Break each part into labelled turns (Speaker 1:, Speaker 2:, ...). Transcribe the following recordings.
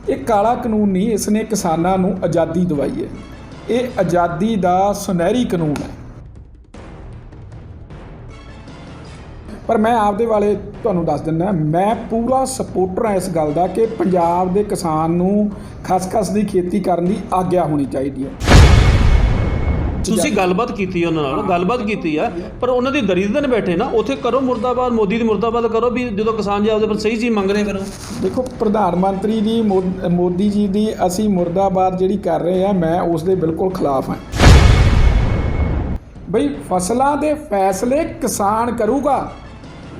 Speaker 1: ये काला कानून नहीं, इसने किसानों को आज़ादी दवाई है। ये आज़ादी का सुनहरी कानून है। पर मैं आपदे वाले तुहानूं दस दिंदा, मैं पूरा सपोर्टर हाँ इस गल दा कि पंजाब दे किसान नूं खसखस की खेती करने की आग्या होनी चाहिए है।
Speaker 2: ਤੁਸੀਂ ਗੱਲਬਾਤ ਕੀਤੀ ਉਹਨਾਂ ਨਾਲ, ਗੱਲਬਾਤ ਕੀਤੀ ਆ, ਪਰ ਉਹਨਾਂ ਦੀ ਦਰੀ ਤੇ ਬੈਠੇ ਨਾ, ਉੱਥੇ ਕਰੋ ਮੁਰਦਾਬਾਦ, ਮੋਦੀ ਦੀ ਮੁਰਦਾਬਾਦ ਕਰੋ ਵੀ ਜਦੋਂ ਕਿਸਾਨ ਜੀ ਆਪਦੇ ਪਰ ਸਹੀ ਚੀਜ਼ ਮੰਗ ਰਹੇ। ਫਿਰ
Speaker 1: देखो प्रधान मंत्री जी मोदी जी की असी मुर्दाबाद जी कर रहे हैं, मैं उसके बिल्कुल खिलाफ हाँ। बई फसलों के फैसले किसान करूगा,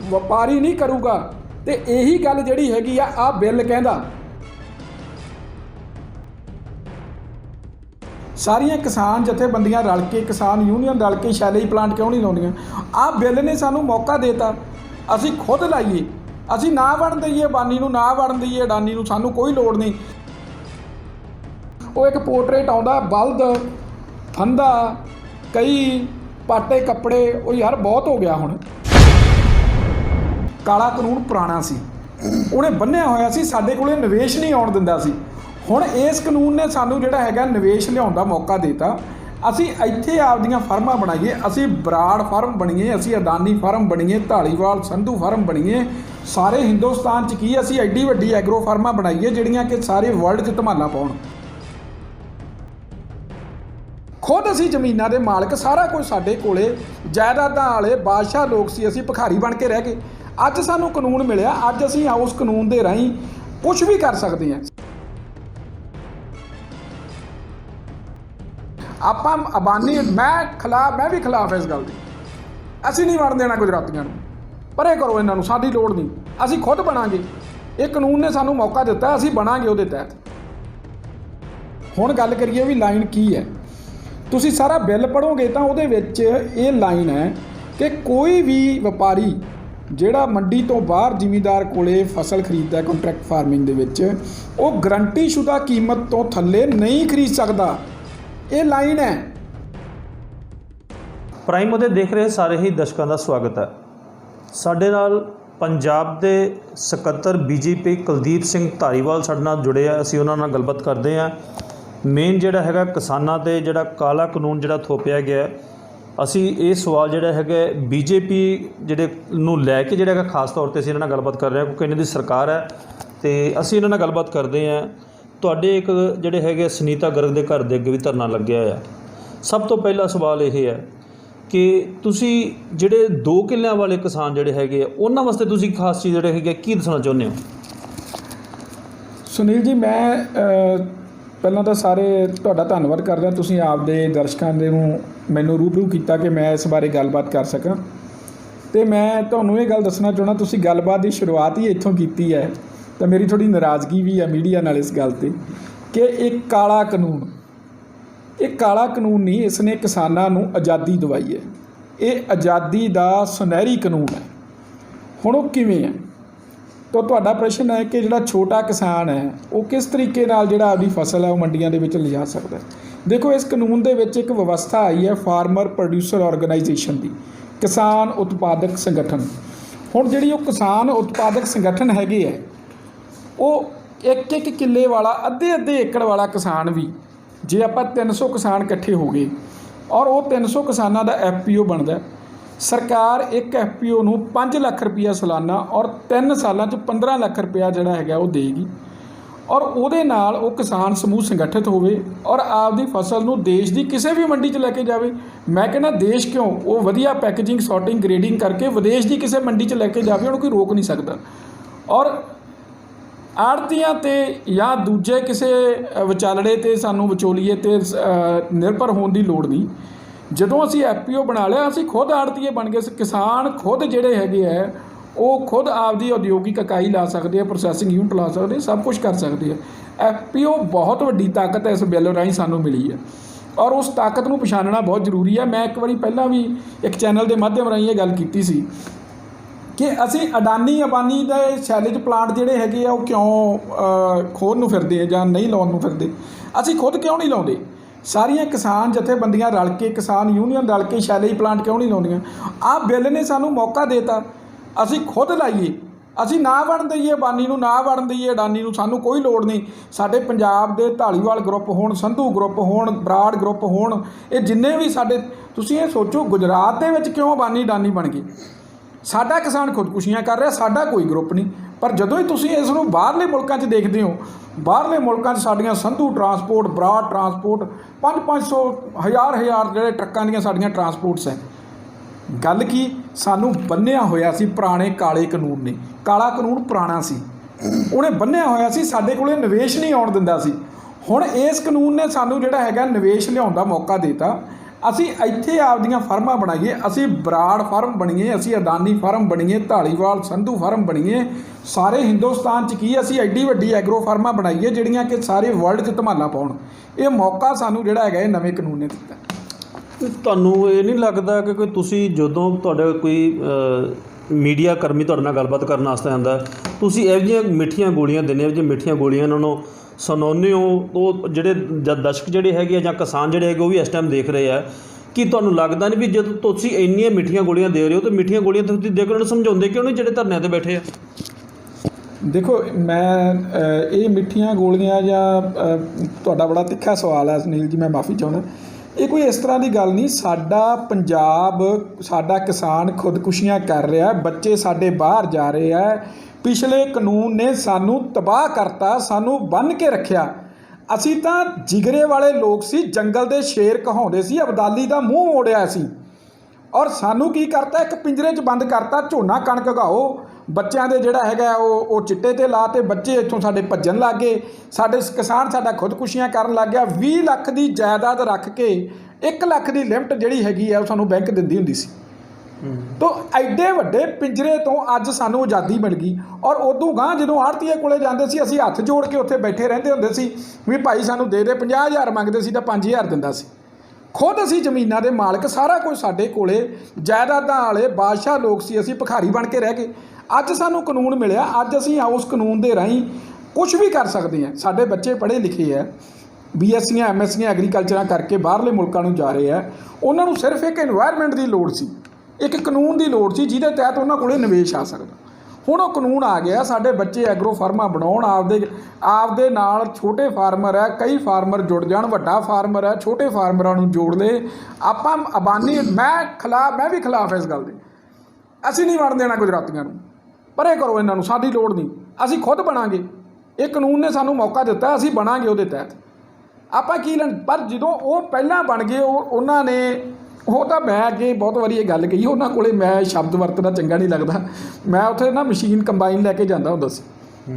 Speaker 1: व्यापारी नहीं करूगा। तो यही गल जी हैगी आ बिल कहता सारिया किसान जथेबंदियां रल के, किसान यूनियन रल के शैलेज प्लांट क्यों नहीं लाउंदियां। आ बिल ने सानू मौका देता, असी खुद लाइए, असी ना बन दईए अबानी नूं, ना बन दईए अडानी नूं, सानू कोई लोड़ नहीं। वो एक पोर्ट्रेट आउंदा बल्द फंदा कई पाटे कपड़े, वो यार बहुत हो गया हुण। काला कानून पुराना सी, उन्हें बन्निया होया सी, साडे कोले निवेश नहीं आउण दिंदा सी। हुण इस कानून ने सानू जिहड़ा हैगा निवेश लियाउण दा मौका देता। असी इत्थे आपदियां फर्मां बनाईए, असी बराड़ फार्म बणीए, असी अडानी फार्म बणीए, धालीवाल संधू फार्म बणीए। सारे हिंदुस्तान च की असी एड्डी वड्डी एग्रो फार्मां बनाईए जिहड़ियां कि सारे वर्ल्ड च धमाला पाउण। खुद असी जमीनां दे मालक, सारा कुछ साडे कोले, जायदादां वाले बादशाह लोग सी, असी भिखारी बन के रह गए। अज सानू कानून मिलिया, अज असी उस कानून दे राहीं कुछ भी कर सकते हैं। आपां अबानी, मैं भी खिलाफ है इस गल दी। असी नहीं बन देना गुजरातियों को, परे करो इन्हों, साडी लोड़ नहीं, असी खुद बनांगे। ये कानून ने सानू मौका दिता, असी बनांगे उहदे तहत। हुण गल करिए भी लाइन की है, तुसी सारा बिल पढ़ोगे तो उहदे विच ये लाइन है कि कोई भी व्यापारी जिहड़ा मंडी तो बाहर जिमीदार कोले फसल खरीददा कॉन्ट्रैक्ट फार्मिंग दे विच, वो गारंटी शुदा कीमत तो थल्ले नहीं खरीद सकदा। ये लाइन है।
Speaker 2: ਪ੍ਰਾਈਮ ਉਹਦੇ ਦੇਖ ਰਹੇ ਸਾਰੇ ਹੀ ਦਰਸ਼ਕਾਂ ਦਾ ਸਵਾਗਤ ਹੈ। ਸਾਡੇ ਨਾਲ ਪੰਜਾਬ ਦੇ ਸਕੱਤਰ ਬੀਜੇਪੀ ਕੁਲਦੀਪ ਸਿੰਘ ਧਾਰੀਵਾਲ ਸਾਡੇ ਨਾਲ ਜੁੜੇ ਆ, ਅਸੀਂ ਉਹਨਾਂ ਨਾਲ ਗੱਲਬਾਤ ਕਰਦੇ ਹਾਂ। ਮੇਨ ਜਿਹੜਾ ਹੈਗਾ ਕਿਸਾਨਾਂ 'ਤੇ ਜਿਹੜਾ ਕਾਲਾ ਕਾਨੂੰਨ ਜਿਹੜਾ ਥੋਪਿਆ ਗਿਆ, ਅਸੀਂ ਇਹ ਸਵਾਲ ਜਿਹੜਾ ਹੈਗਾ ਬੀਜੇਪੀ ਜਿਹੜੇ ਨੂੰ ਲੈ ਕੇ ਜਿਹੜਾ ਹੈਗਾ ਖਾਸ ਤੌਰ 'ਤੇ ਅਸੀਂ ਇਹਨਾਂ ਨਾਲ ਗੱਲਬਾਤ ਕਰ ਰਹੇ ਹਾਂ, ਕਿਉਂਕਿ ਇਹਨਾਂ ਦੀ ਸਰਕਾਰ ਹੈ ਅਤੇ ਅਸੀਂ ਇਹਨਾਂ ਨਾਲ ਗੱਲਬਾਤ ਕਰਦੇ ਹਾਂ। ਤੁਹਾਡੇ ਇੱਕ ਜਿਹੜੇ ਹੈਗੇ ਸੁਨੀਤਾ ਗਰਗ ਦੇ ਘਰ ਦੇ ਅੱਗੇ ਵੀ ਧਰਨਾ ਲੱਗਿਆ ਆ। ਸਭ ਤੋਂ ਪਹਿਲਾ ਸਵਾਲ ਇਹ ਹੈ ਕਿ ਤੁਸੀਂ ਜਿਹੜੇ 2 ਕਿੱਲਿਆਂ ਵਾਲੇ ਕਿਸਾਨ ਜਿਹੜੇ ਹੈਗੇ ਆ, ਉਹਨਾਂ ਵਾਸਤੇ ਤੁਸੀਂ ਖਾਸ ਚੀਜ਼ ਜਿਹੜੇ ਹੈਗੇ ਕੀ ਦੱਸਣਾ ਚਾਹੁੰਦੇ ਹੋ?
Speaker 1: ਸੁਨੀਲ ਜੀ, ਮੈਂ ਪਹਿਲਾਂ ਤਾਂ ਸਾਰੇ ਤੁਹਾਡਾ ਧੰਨਵਾਦ ਕਰਦਾ, ਤੁਸੀਂ ਆਪਦੇ ਦਰਸ਼ਕਾਂ ਦੇ ਨੂੰ ਮੈਨੂੰ ਰੂਬਰੂ ਕੀਤਾ ਕਿ ਮੈਂ ਇਸ ਬਾਰੇ ਗੱਲਬਾਤ ਕਰ ਸਕਾਂ। ਅਤੇ ਮੈਂ ਤੁਹਾਨੂੰ ਇਹ ਗੱਲ ਦੱਸਣਾ ਚਾਹੁੰਦਾ, ਤੁਸੀਂ ਗੱਲਬਾਤ ਦੀ ਸ਼ੁਰੂਆਤ ਹੀ ਇੱਥੋਂ ਕੀਤੀ ਹੈ, तो मेरी थोड़ी नाराज़गी भी है मीडिया नाल इस गल ते कि एक काला कानून, ये काला कानून नहीं, इसने किसानों को आज़ादी दवाई है। ये आज़ादी का सुनहरी कानून है। हुण वो किवें है? तो तुहाडा प्रश्न है कि जिहड़ा छोटा किसान है वो किस तरीके नाल जिहड़ा आपदी फसल है वो मंडियां दे विच लिजा सकदा है। देखो, इस कानून दे विच एक व्यवस्था आई है फार्मर प्रोड्यूसर ऑर्गेनाइजेशन की, किसान उत्पादक संगठन। हुण जिहड़ी वो किसान उत्पादक संगठन हैगे है, वो एक किले वाला, अद्धे एकड़ वाला किसान भी, जे आप 300 किसान इकट्ठे हो गए और वो 300 किसानों का FPO बनता, सरकार एक FPO नूं 5 लाख रुपया सालाना और 3 सालों 15 लाख रुपया जिहड़ा हैगा वो देगी। और उहदे नाल वो किसान समूह संगठित होवे और आपदी फसल नूं देश की किसी भी मंडी च लैके जावे। मैं कहना देश क्यों, वो वधिया पैकेजिंग सॉर्टिंग ग्रेडिंग करके विदेश की किसी मंडी च लैके जावे, उहनूं कोई रोक नहीं सकता। और आड़तियां ते या दूजे किसी विचालड़े ते सानू विचोलीए ते निर्भर होने की लोड़ नहीं। जदों असी FPO बना लिया, असी खुद आड़तीए बन गए। किसान खुद जिहड़े हैगे है वो खुद आपदी उद्योगिक इकाई ला सकते हैं, प्रोसैसिंग यूनिट ला सकते हैं, सब कुछ कर सकते हैं। FPO बहुत वड्डी ताकत है इस बिल राहीं सानू मिली है और उस ताकत नूं पछाणना बहुत जरूरी है। मैं एक बारी पहला भी एक चैनल के माध्यम राहीं ये गल कीती सी कि असी अडानी अबानी दे शैलेज प्लांट जिहड़े हैगे आ, वो क्यों खोहण नूं फिरदे जां नहीं लाउण नूं फिरदे, असी खुद क्यों नहीं लाउंदे। सारिया किसान जथेबंदियां रल के, किसान यूनियन रल के शैलेज प्लांट क्यों नहीं लाउंदियां। आ बिल ने सानू मौका देता, असी खुद लाइए, ਅਸੀਂ ਨਾ ਵੜਨ ਦਈਏ ਅਬਾਨੀ ਨੂੰ, ਨਾ ਵੜਨ ਦਈਏ ਅਡਾਨੀ ਨੂੰ, ਸਾਨੂੰ ਕੋਈ ਲੋੜ ਨਹੀਂ। ਸਾਡੇ ਪੰਜਾਬ ਦੇ ਧਾਲੀਵਾਲ ਗਰੁੱਪ ਹੋਣ, ਸੰਧੂ ਗਰੁੱਪ ਹੋਣ, ਬਰਾੜ ਗਰੁੱਪ ਹੋਣ, ਇਹ ਜਿੰਨੇ ਵੀ ਸਾਡੇ, ਤੁਸੀਂ ਇਹ ਸੋਚੋ ਗੁਜਰਾਤ ਦੇ ਵਿੱਚ ਕਿਉਂ ਅਬਾਨੀ ਅਡਾਨੀ ਬਣ ਗਏ। ਸਾਡਾ ਕਿਸਾਨ ਖੁਦਕੁਸ਼ੀਆਂ ਕਰ ਰਿਹਾ, ਸਾਡਾ ਕੋਈ ਗਰੁੱਪ ਨਹੀਂ। ਪਰ ਜਦੋਂ ਹੀ ਤੁਸੀਂ ਇਸ ਨੂੰ ਬਾਹਰਲੇ ਮੁਲਕਾਂ 'ਚ ਦੇਖਦੇ ਹੋ, ਬਾਹਰਲੇ ਮੁਲਕਾਂ 'ਚ ਸਾਡੀਆਂ ਸੰਧੂ ਟਰਾਂਸਪੋਰਟ, ਬਰਾੜ ਟਰਾਂਸਪੋਰਟ, 500 ਹਜ਼ਾਰ ਜਿਹੜੇ ਟਰੱਕਾਂ ਦੀਆਂ ਸਾਡੀਆਂ ਟਰਾਂਸਪੋਰਟਸ ਹੈ। ਗੱਲ ਕੀ, ਸਾਨੂੰ ਬੰਨ੍ਹਿਆ ਹੋਇਆ ਸੀ ਪੁਰਾਣੇ ਕਾਲੇ ਕਾਨੂੰਨ ਨੇ। ਕਾਲਾ ਕਾਨੂੰਨ ਪੁਰਾਣਾ ਸੀ, ਉਹਨੇ ਬੰਨ੍ਹਿਆ ਹੋਇਆ ਸੀ, ਸਾਡੇ ਕੋਲੇ ਨਿਵੇਸ਼ ਨਹੀਂ ਆਉਣ ਦਿੰਦਾ ਸੀ। ਹੁਣ ਇਸ ਕਾਨੂੰਨ ਨੇ ਸਾਨੂੰ ਜਿਹੜਾ ਹੈਗਾ ਨਿਵੇਸ਼ ਲਿਆਉਣ ਦਾ ਮੌਕਾ ਦਿੱਤਾ। ਅਸੀਂ ਇੱਥੇ ਆਪਦੀਆਂ ਫਰਮਾਂ ਬਣਾਈਏ, ਅਸੀਂ ਬਰਾੜ ਫਾਰਮ ਬਣੀਏ, ਅਸੀਂ ਅਡਾਨੀ ਫਾਰਮ ਬਣੀਏ, ਧਾਲੀਵਾਲ ਸੰਧੂ ਫਾਰਮ ਬਣੀਏ। ਸਾਰੇ ਹਿੰਦੁਸਤਾਨ 'ਚ ਕੀ ਅਸੀਂ ਐਡੀ ਵੱਡੀ ਐਗਰੋ ਫਾਰਮਾਂ ਬਣਾਈਏ ਜਿਹੜੀਆਂ ਕਿ ਸਾਰੇ ਵਰਲਡ 'ਚ ਧਮਾਲਾ ਪਾਉਣ। ਇਹ ਮੌਕਾ ਸਾਨੂੰ ਜਿਹੜਾ ਹੈਗਾ ਇਹ ਨਵੇਂ ਕਾਨੂੰਨ ਨੇ ਦਿੱਤਾ।
Speaker 2: ਤੁਹਾਨੂੰ ਇਹ ਨਹੀਂ ਲੱਗਦਾ ਕਿ ਕੋਈ ਤੁਸੀਂ ਜਦੋਂ ਤੁਹਾਡਾ ਕੋਈ ਮੀਡੀਆ ਕਰਮੀ ਤੁਹਾਡੇ ਨਾਲ ਗੱਲਬਾਤ ਕਰਨ ਵਾਸਤੇ ਆਉਂਦਾ, ਤੁਸੀਂ ਇਹੋ ਜਿਹੀਆਂ ਮਿੱਠੀਆਂ ਗੋਲੀਆਂ ਦਿੰਦੇ ਹੋ, ਜਿਹੀਆਂ ਮਿੱਠੀਆਂ ਗੋਲੀਆਂ ਇਹਨਾਂ ਨੂੰ ਸੁਣਾਉਂਦੇ ਹੋ, ਉਹ ਜਿਹੜੇ ਦਰਸ਼ਕ ਜਿਹੜੇ ਹੈਗੇ ਆ ਜਾਂ ਕਿਸਾਨ ਜਿਹੜੇ ਹੈਗੇ ਉਹ ਵੀ ਇਸ ਟਾਈਮ ਦੇਖ ਰਹੇ ਆ, ਕਿ ਤੁਹਾਨੂੰ ਲੱਗਦਾ ਨਹੀਂ ਵੀ ਜਦੋਂ ਤੁਸੀਂ ਇੰਨੀਆਂ ਮਿੱਠੀਆਂ ਗੋਲੀਆਂ ਦੇ ਰਹੇ ਹੋ ਤਾਂ ਮਿੱਠੀਆਂ ਗੋਲੀਆਂ ਤੁਸੀਂ ਦੇ ਕੇ ਉਹਨਾਂ ਨੂੰ ਸਮਝਾਉਂਦੇ ਕਿਉਂ ਨਹੀਂ ਜਿਹੜੇ ਧਰਨਿਆਂ 'ਤੇ ਬੈਠੇ ਆ?
Speaker 1: ਦੇਖੋ, ਮੈਂ ਇਹ ਮਿੱਠੀਆਂ ਗੋਲੀਆਂ ਜਾਂ ਤੁਹਾਡਾ ਬੜਾ ਤਿੱਖਾ ਸਵਾਲ ਹੈ ਸੁਨੀਲ ਜੀ, ਮੈਂ ਮਾफ़ੀ ਚਾਹੁੰਦਾ। ਇਹ ਕੋਈ ਇਸ ਤਰ੍ਹਾਂ ਦੀ ਗੱਲ ਨਹੀਂ। ਸਾਡਾ ਪੰਜਾਬ, ਸਾਡਾ ਕਿਸਾਨ ਖੁਦਕੁਸ਼ੀਆਂ ਕਰ ਰਿਹਾ, ਬੱਚੇ ਸਾਡੇ ਬਾਹਰ ਜਾ ਰਹੇ ਆ। ਪਿਛਲੇ ਕਾਨੂੰਨ ਨੇ ਸਾਨੂੰ ਤਬਾਹ ਕਰਤਾ, ਸਾਨੂੰ ਬੰਨ੍ਹ ਕੇ ਰੱਖਿਆ। ਅਸੀਂ ਤਾਂ ਜਿਗਰੇ ਵਾਲੇ ਲੋਕ ਸੀ, ਜੰਗਲ ਦੇ ਸ਼ੇਰ ਕਹਾਉਂਦੇ ਸੀ, ਅਬਦਾਲੀ ਦਾ ਮੂੰਹ ਮੋੜਿਆ ਸੀ। ਔਰ ਸਾਨੂੰ ਕੀ ਕਰਤਾ, ਇੱਕ ਪਿੰਜਰੇ 'ਚ ਬੰਦ ਕਰਤਾ। ਝੋਨਾ ਕਣਕ ਉਗਾਓ, ਬੱਚਿਆਂ ਦੇ ਜਿਹੜਾ ਹੈਗਾ ਉਹ ਚਿੱਟੇ 'ਤੇ ਲਾ ਤੇ ਬੱਚੇ ਇੱਥੋਂ ਸਾਡੇ ਭੱਜਣ ਲੱਗ ਗਏ। ਸਾਡੇ ਕਿਸਾਨ ਸਾਡਾ ਖੁਦਕੁਸ਼ੀਆਂ ਕਰਨ ਲੱਗ ਗਿਆ। 20 ਲੱਖ ਦੀ ਜਾਇਦਾਦ ਰੱਖ ਕੇ 1 ਲੱਖ ਦੀ ਲਿਮਟ ਜਿਹੜੀ ਹੈਗੀ ਆ ਉਹ ਸਾਨੂੰ ਬੈਂਕ ਦਿੰਦੀ ਹੁੰਦੀ ਸੀ। ਤੋ ਐਡੇ ਵੱਡੇ ਪਿੰਜਰੇ ਤੋਂ ਅੱਜ ਸਾਨੂੰ ਆਜ਼ਾਦੀ ਮਿਲ ਗਈ। ਔਰ ਉਦੋਂ ਗਾਂ ਜਦੋਂ ਆੜ੍ਹਤੀਏ ਕੋਲੇ ਜਾਂਦੇ ਸੀ, ਅਸੀਂ ਹੱਥ ਜੋੜ ਕੇ ਉੱਥੇ ਬੈਠੇ ਰਹਿੰਦੇ ਹੁੰਦੇ ਸੀ ਵੀ ਭਾਈ ਸਾਨੂੰ ਦੇ 50,000 ਮੰਗਦੇ ਸੀ ਤਾਂ 5,000 ਦਿੰਦਾ ਸੀ। ਖੁਦ ਅਸੀਂ ਜ਼ਮੀਨਾਂ ਦੇ ਮਾਲਕ, ਸਾਰਾ ਕੁਝ ਸਾਡੇ ਕੋਲੇ, ਜਾਇਦਾਦਾਂ ਵਾਲੇ ਬਾਦਸ਼ਾਹ ਲੋਕ ਸੀ। ਅਸੀਂ ਭਿਖਾਰੀ ਬਣ ਕੇ ਰਹਿ ਗਏ। ਅੱਜ ਸਾਨੂੰ ਕਾਨੂੰਨ ਮਿਲਿਆ, ਅੱਜ ਅਸੀਂ ਉਸ ਕਾਨੂੰਨ ਦੇ ਰਾਹੀਂ ਕੁਝ ਵੀ ਕਰ ਸਕਦੇ ਹਾਂ। ਸਾਡੇ ਬੱਚੇ ਪੜ੍ਹੇ ਲਿਖੇ ਹੈ, BSc MSc ਐਗਰੀਕਲਚਰਾਂ ਕਰਕੇ ਬਾਹਰਲੇ ਮੁਲਕਾਂ ਨੂੰ ਜਾ ਰਹੇ ਆ। ਉਹਨਾਂ ਨੂੰ ਸਿਰਫ ਇੱਕ ਇਨਵਾਇਰਮੈਂਟ ਦੀ ਲੋੜ ਸੀ, ਇੱਕ ਕਾਨੂੰਨ ਦੀ ਲੋੜ ਸੀ ਜਿਹਦੇ ਤਹਿਤ ਉਹਨਾਂ ਕੋਲੇ ਨਿਵੇਸ਼ ਆ ਸਕਦਾ। ਹੁਣ ਉਹ ਕਾਨੂੰਨ ਆ ਗਿਆ, ਸਾਡੇ ਬੱਚੇ ਐਗਰੋ ਫਾਰਮਾਂ ਬਣਾਉਣ, ਆਪਦੇ ਨਾਲ ਛੋਟੇ ਫਾਰਮਰ ਹੈ, ਕਈ ਫਾਰਮਰ ਜੁੜ ਜਾਣ, ਵੱਡਾ ਫਾਰਮਰ ਹੈ, ਛੋਟੇ ਫਾਰਮਰਾਂ ਨੂੰ ਜੋੜ ਲਏ। ਆਪਾਂ ਅਬਾਨੀ, ਮੈਂ ਵੀ ਖਿਲਾਫ ਇਸ ਗੱਲ ਦੇ। ਅਸੀਂ ਨਹੀਂ ਵੜਨ ਦੇਣਾ ਗੁਜਰਾਤੀਆਂ ਨੂੰ, ਪਰੇ ਕਰੋ ਇਹਨਾਂ ਨੂੰ, ਸਾਡੀ ਲੋੜ ਨਹੀਂ, ਅਸੀਂ ਖੁਦ ਬਣਾਂਗੇ। ਇਹ ਕਾਨੂੰਨ ਨੇ ਸਾਨੂੰ ਮੌਕਾ ਦਿੱਤਾ, ਅਸੀਂ ਬਣਾਂਗੇ ਉਹਦੇ ਤਹਿਤ। ਆਪਾਂ ਕੀ ਲੈਣ। ਪਰ ਜਦੋਂ ਉਹ ਪਹਿਲਾਂ ਬਣ ਗਏ, ਉਹਨਾਂ ਨੇ, ਉਹ ਤਾਂ ਮੈਂ ਅੱਗੇ ਬਹੁਤ ਵਾਰੀ ਇਹ ਗੱਲ ਕਹੀ, ਉਹਨਾਂ ਕੋਲੇ ਮੈਂ ਸ਼ਬਦ ਵਰਤਣਾ ਚੰਗਾ ਨਹੀਂ ਲੱਗਦਾ। ਮੈਂ ਉੱਥੇ ਨਾ ਮਸ਼ੀਨ ਕੰਬਾਈਨ ਲੈ ਕੇ ਜਾਂਦਾ ਹੁੰਦਾ ਸੀ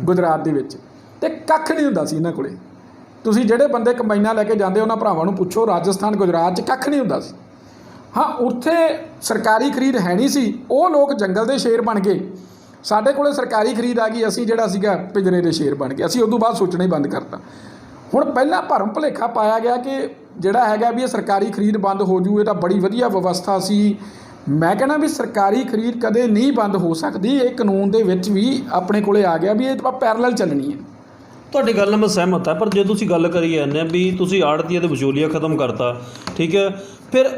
Speaker 1: ਗੁਜਰਾਤ ਦੇ ਵਿੱਚ, ਅਤੇ ਕੱਖ ਨਹੀਂ ਹੁੰਦਾ ਸੀ ਇਹਨਾਂ ਕੋਲੇ। ਤੁਸੀਂ ਜਿਹੜੇ ਬੰਦੇ ਕੰਬਾਈਨਾਂ ਲੈ ਕੇ ਜਾਂਦੇ ਉਹਨਾਂ ਭਰਾਵਾਂ ਨੂੰ ਪੁੱਛੋ, ਰਾਜਸਥਾਨ ਗੁਜਰਾਤ 'ਚ ਕੱਖ ਨਹੀਂ ਹੁੰਦਾ ਸੀ। ਹਾਂ, ਉੱਥੇ ਸਰਕਾਰੀ ਖਰੀਦ ਹੈ ਨਹੀਂ ਸੀ, ਉਹ ਲੋਕ ਜੰਗਲ ਦੇ ਸ਼ੇਰ ਬਣ ਗਏ। ਸਾਡੇ ਕੋਲੇ ਸਰਕਾਰੀ ਖਰੀਦ ਆ ਗਈ, ਅਸੀਂ ਜਿਹੜਾ ਸੀਗਾ ਪਿੰਜਰੇ ਦੇ ਸ਼ੇਰ ਬਣ ਗਏ। ਅਸੀਂ ਉਦੋਂ ਬਾਅਦ ਸੋਚਣਾ ਹੀ ਬੰਦ ਕਰਤਾ। ਹੁਣ ਪਹਿਲਾਂ ਭਰਮ ਭੁਲੇਖਾ ਪਾਇਆ ਗਿਆ ਕਿ ਜਿਹੜਾ ਹੈਗਾ ਵੀ ਇਹ ਸਰਕਾਰੀ ਖਰੀਦ ਬੰਦ ਹੋ ਜੂ, ਇਹ ਤਾਂ ਬੜੀ ਵਧੀਆ ਵਿਵਸਥਾ ਸੀ। ਮੈਂ ਕਹਿੰਦਾ ਵੀ ਸਰਕਾਰੀ ਖਰੀਦ ਕਦੇ ਨਹੀਂ ਬੰਦ ਹੋ ਸਕਦੀ। ਇਹ ਕਾਨੂੰਨ ਦੇ ਵਿੱਚ ਵੀ ਆਪਣੇ ਕੋਲੇ ਆ ਗਿਆ ਵੀ ਇਹ ਤਾਂ ਪੈਰਲਲ ਚੱਲਣੀ ਹੈ।
Speaker 2: ਤੁਹਾਡੀ ਗੱਲ ਨਾਲ ਮੈਂ ਸਹਿਮਤ ਹਾਂ, ਪਰ ਜੇ ਤੁਸੀਂ ਗੱਲ ਕਰੀ ਜਾਂਦੇ ਆ ਵੀ ਤੁਸੀਂ ਆੜ੍ਹਤੀਆਂ ਤੇ ਵਿਚੋਲੀਆ ਖਤਮ ਕਰਤਾ, ਠੀਕ ਹੈ, ਫਿਰ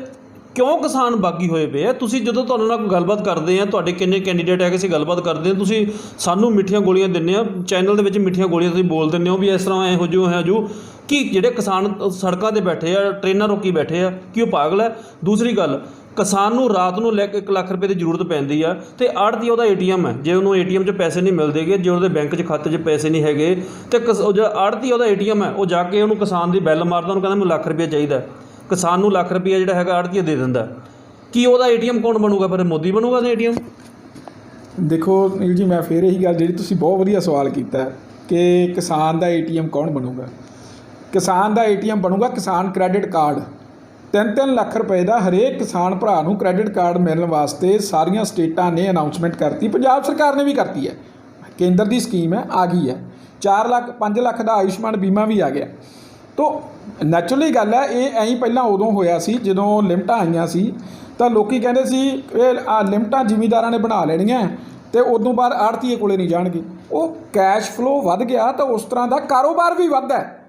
Speaker 2: ਕਿਉਂ ਕਿਸਾਨ ਬਾਗੀ ਹੋਏ ਪਏ ਆ? ਤੁਸੀਂ ਜਦੋਂ ਤੁਹਾਨੂੰ ਨਾਲ ਕੋਈ ਗੱਲਬਾਤ ਕਰਦੇ ਆ, ਤੁਹਾਡੇ ਕਿੰਨੇ ਕੈਂਡੀਡੇਟ ਹੈਗੇ ਸੀ, ਗੱਲਬਾਤ ਕਰਦੇ ਆ, ਤੁਸੀਂ ਸਾਨੂੰ ਮਿੱਠੀਆਂ ਗੋਲੀਆਂ ਦਿੰਦੇ ਆ, ਚੈਨਲ ਦੇ ਵਿੱਚ ਮਿੱਠੀਆਂ ਗੋਲੀਆਂ ਤੁਸੀਂ ਬੋਲ ਦਿੰਦੇ ਹੋ ਵੀ ਇਸ ਤਰ੍ਹਾਂ ਇਹੋ ਜਿਹੋ ਕਿ ਜਿਹੜੇ ਕਿਸਾਨ ਸੜਕਾਂ 'ਤੇ ਬੈਠੇ ਆ, ਟ੍ਰੇਨਾਂ ਰੋਕੀ ਬੈਠੇ ਆ, ਕਿ ਉਹ ਪਾਗਲ ਹੈ? ਦੂਸਰੀ ਗੱਲ, ਕਿਸਾਨ ਨੂੰ ਰਾਤ ਨੂੰ ਲੈ ਕੇ 1 ਲੱਖ ਰੁਪਏ ਦੀ ਜ਼ਰੂਰਤ ਪੈਂਦੀ ਆ, ਅਤੇ ਆੜ੍ਹਤੀ ਉਹਦਾ ATM ਹੈ। ਜੇ ਉਹਨੂੰ ATM 'ਚ ਪੈਸੇ ਨਹੀਂ ਮਿਲਦੇਗੇ, ਜੇ ਉਹਦੇ ਬੈਂਕ 'ਚ ਖਾਤੇ 'ਚ ਪੈਸੇ ਨਹੀਂ ਹੈਗੇ, ਅਤੇ ਜਿਹੜਾ ਆੜ੍ਹਤੀ ਉਹਦਾ ATM ਹੈ, ਉਹ ਜਾ ਕੇ ਉਹਨੂੰ ਕਿਸਾਨ ਦੀ ਬੈਲ ਮਾਰਦਾ, ਉਹਨੂੰ ਕਹਿੰਦਾ ਮੈਨੂੰ ਲੱਖ ਰੁਪਏ ਚਾਹੀਦਾ। ਕਿਸਾਨ ਨੂੰ ਲੱਖ ਰੁਪਈਆ ਜਿਹੜਾ ਹੈਗਾ ਆੜ੍ਹਤੀਆ ਦੇ ਦਿੰਦਾ। ਕੀ ਉਹਦਾ ATM ਕੌਣ ਬਣੂਗਾ? ਫਿਰ ਮੋਦੀ ਬਣੂਗਾ ਉਹਦਾ ATM?
Speaker 1: ਦੇਖੋ ਨੀਲ ਜੀ, ਮੈਂ ਫਿਰ ਇਹੀ ਗੱਲ, ਜਿਹੜੀ ਤੁਸੀਂ ਬਹੁਤ ਵਧੀਆ ਸਵਾਲ ਕੀਤਾ ਕਿ ਕਿਸਾਨ ਦਾ ATM ਕੌਣ ਬਣੂਗਾ। ਕਿਸਾਨ ਦਾ ATM ਬਣੂਗਾ ਕਿਸਾਨ ਕ੍ਰੈਡਿਟ ਕਾਰਡ। 3-3 ਲੱਖ ਰੁਪਏ ਦਾ ਹਰੇਕ ਕਿਸਾਨ ਭਰਾ ਨੂੰ ਕ੍ਰੈਡਿਟ ਕਾਰਡ ਮਿਲਣ ਵਾਸਤੇ ਸਾਰੀਆਂ ਸਟੇਟਾਂ ਨੇ ਅਨਾਊਂਸਮੈਂਟ ਕਰਤੀ, ਪੰਜਾਬ ਸਰਕਾਰ ਨੇ ਵੀ ਕਰਤੀ ਹੈ। ਕੇਂਦਰ ਦੀ ਸਕੀਮ ਹੈ, ਆ ਗਈ ਹੈ। 4 ਲੱਖ 5 ਲੱਖ ਦਾ ਆਯੁਸ਼ਮਾਨ ਬੀਮਾ ਵੀ ਆ ਗਿਆ। ਤੋ ਨੈਚੁਰਲੀ ਗੱਲ ਹੈ, ਇਹ ਐਂ ਪਹਿਲਾਂ ਉਦੋਂ ਹੋਇਆ ਸੀ ਜਦੋਂ ਲਿਮਟਾਂ ਆਈਆਂ ਸੀ, ਤਾਂ ਲੋਕ ਕਹਿੰਦੇ ਸੀ ਇਹ ਲਿਮਟਾਂ ਜ਼ਿਮੀਂਦਾਰਾਂ ਨੇ ਬਣਾ ਲੈਣੀਆਂ ਅਤੇ ਉਦੋਂ ਬਾਅਦ ਆੜ੍ਹਤੀਏ ਕੋਲੇ ਨਹੀਂ ਜਾਣਗੇ। ਉਹ ਕੈਸ਼ ਫਲੋ ਵੱਧ ਗਿਆ ਤਾਂ ਉਸ ਤਰ੍ਹਾਂ ਦਾ ਕਾਰੋਬਾਰ ਵੀ ਵੱਧਦਾ ਹੈ।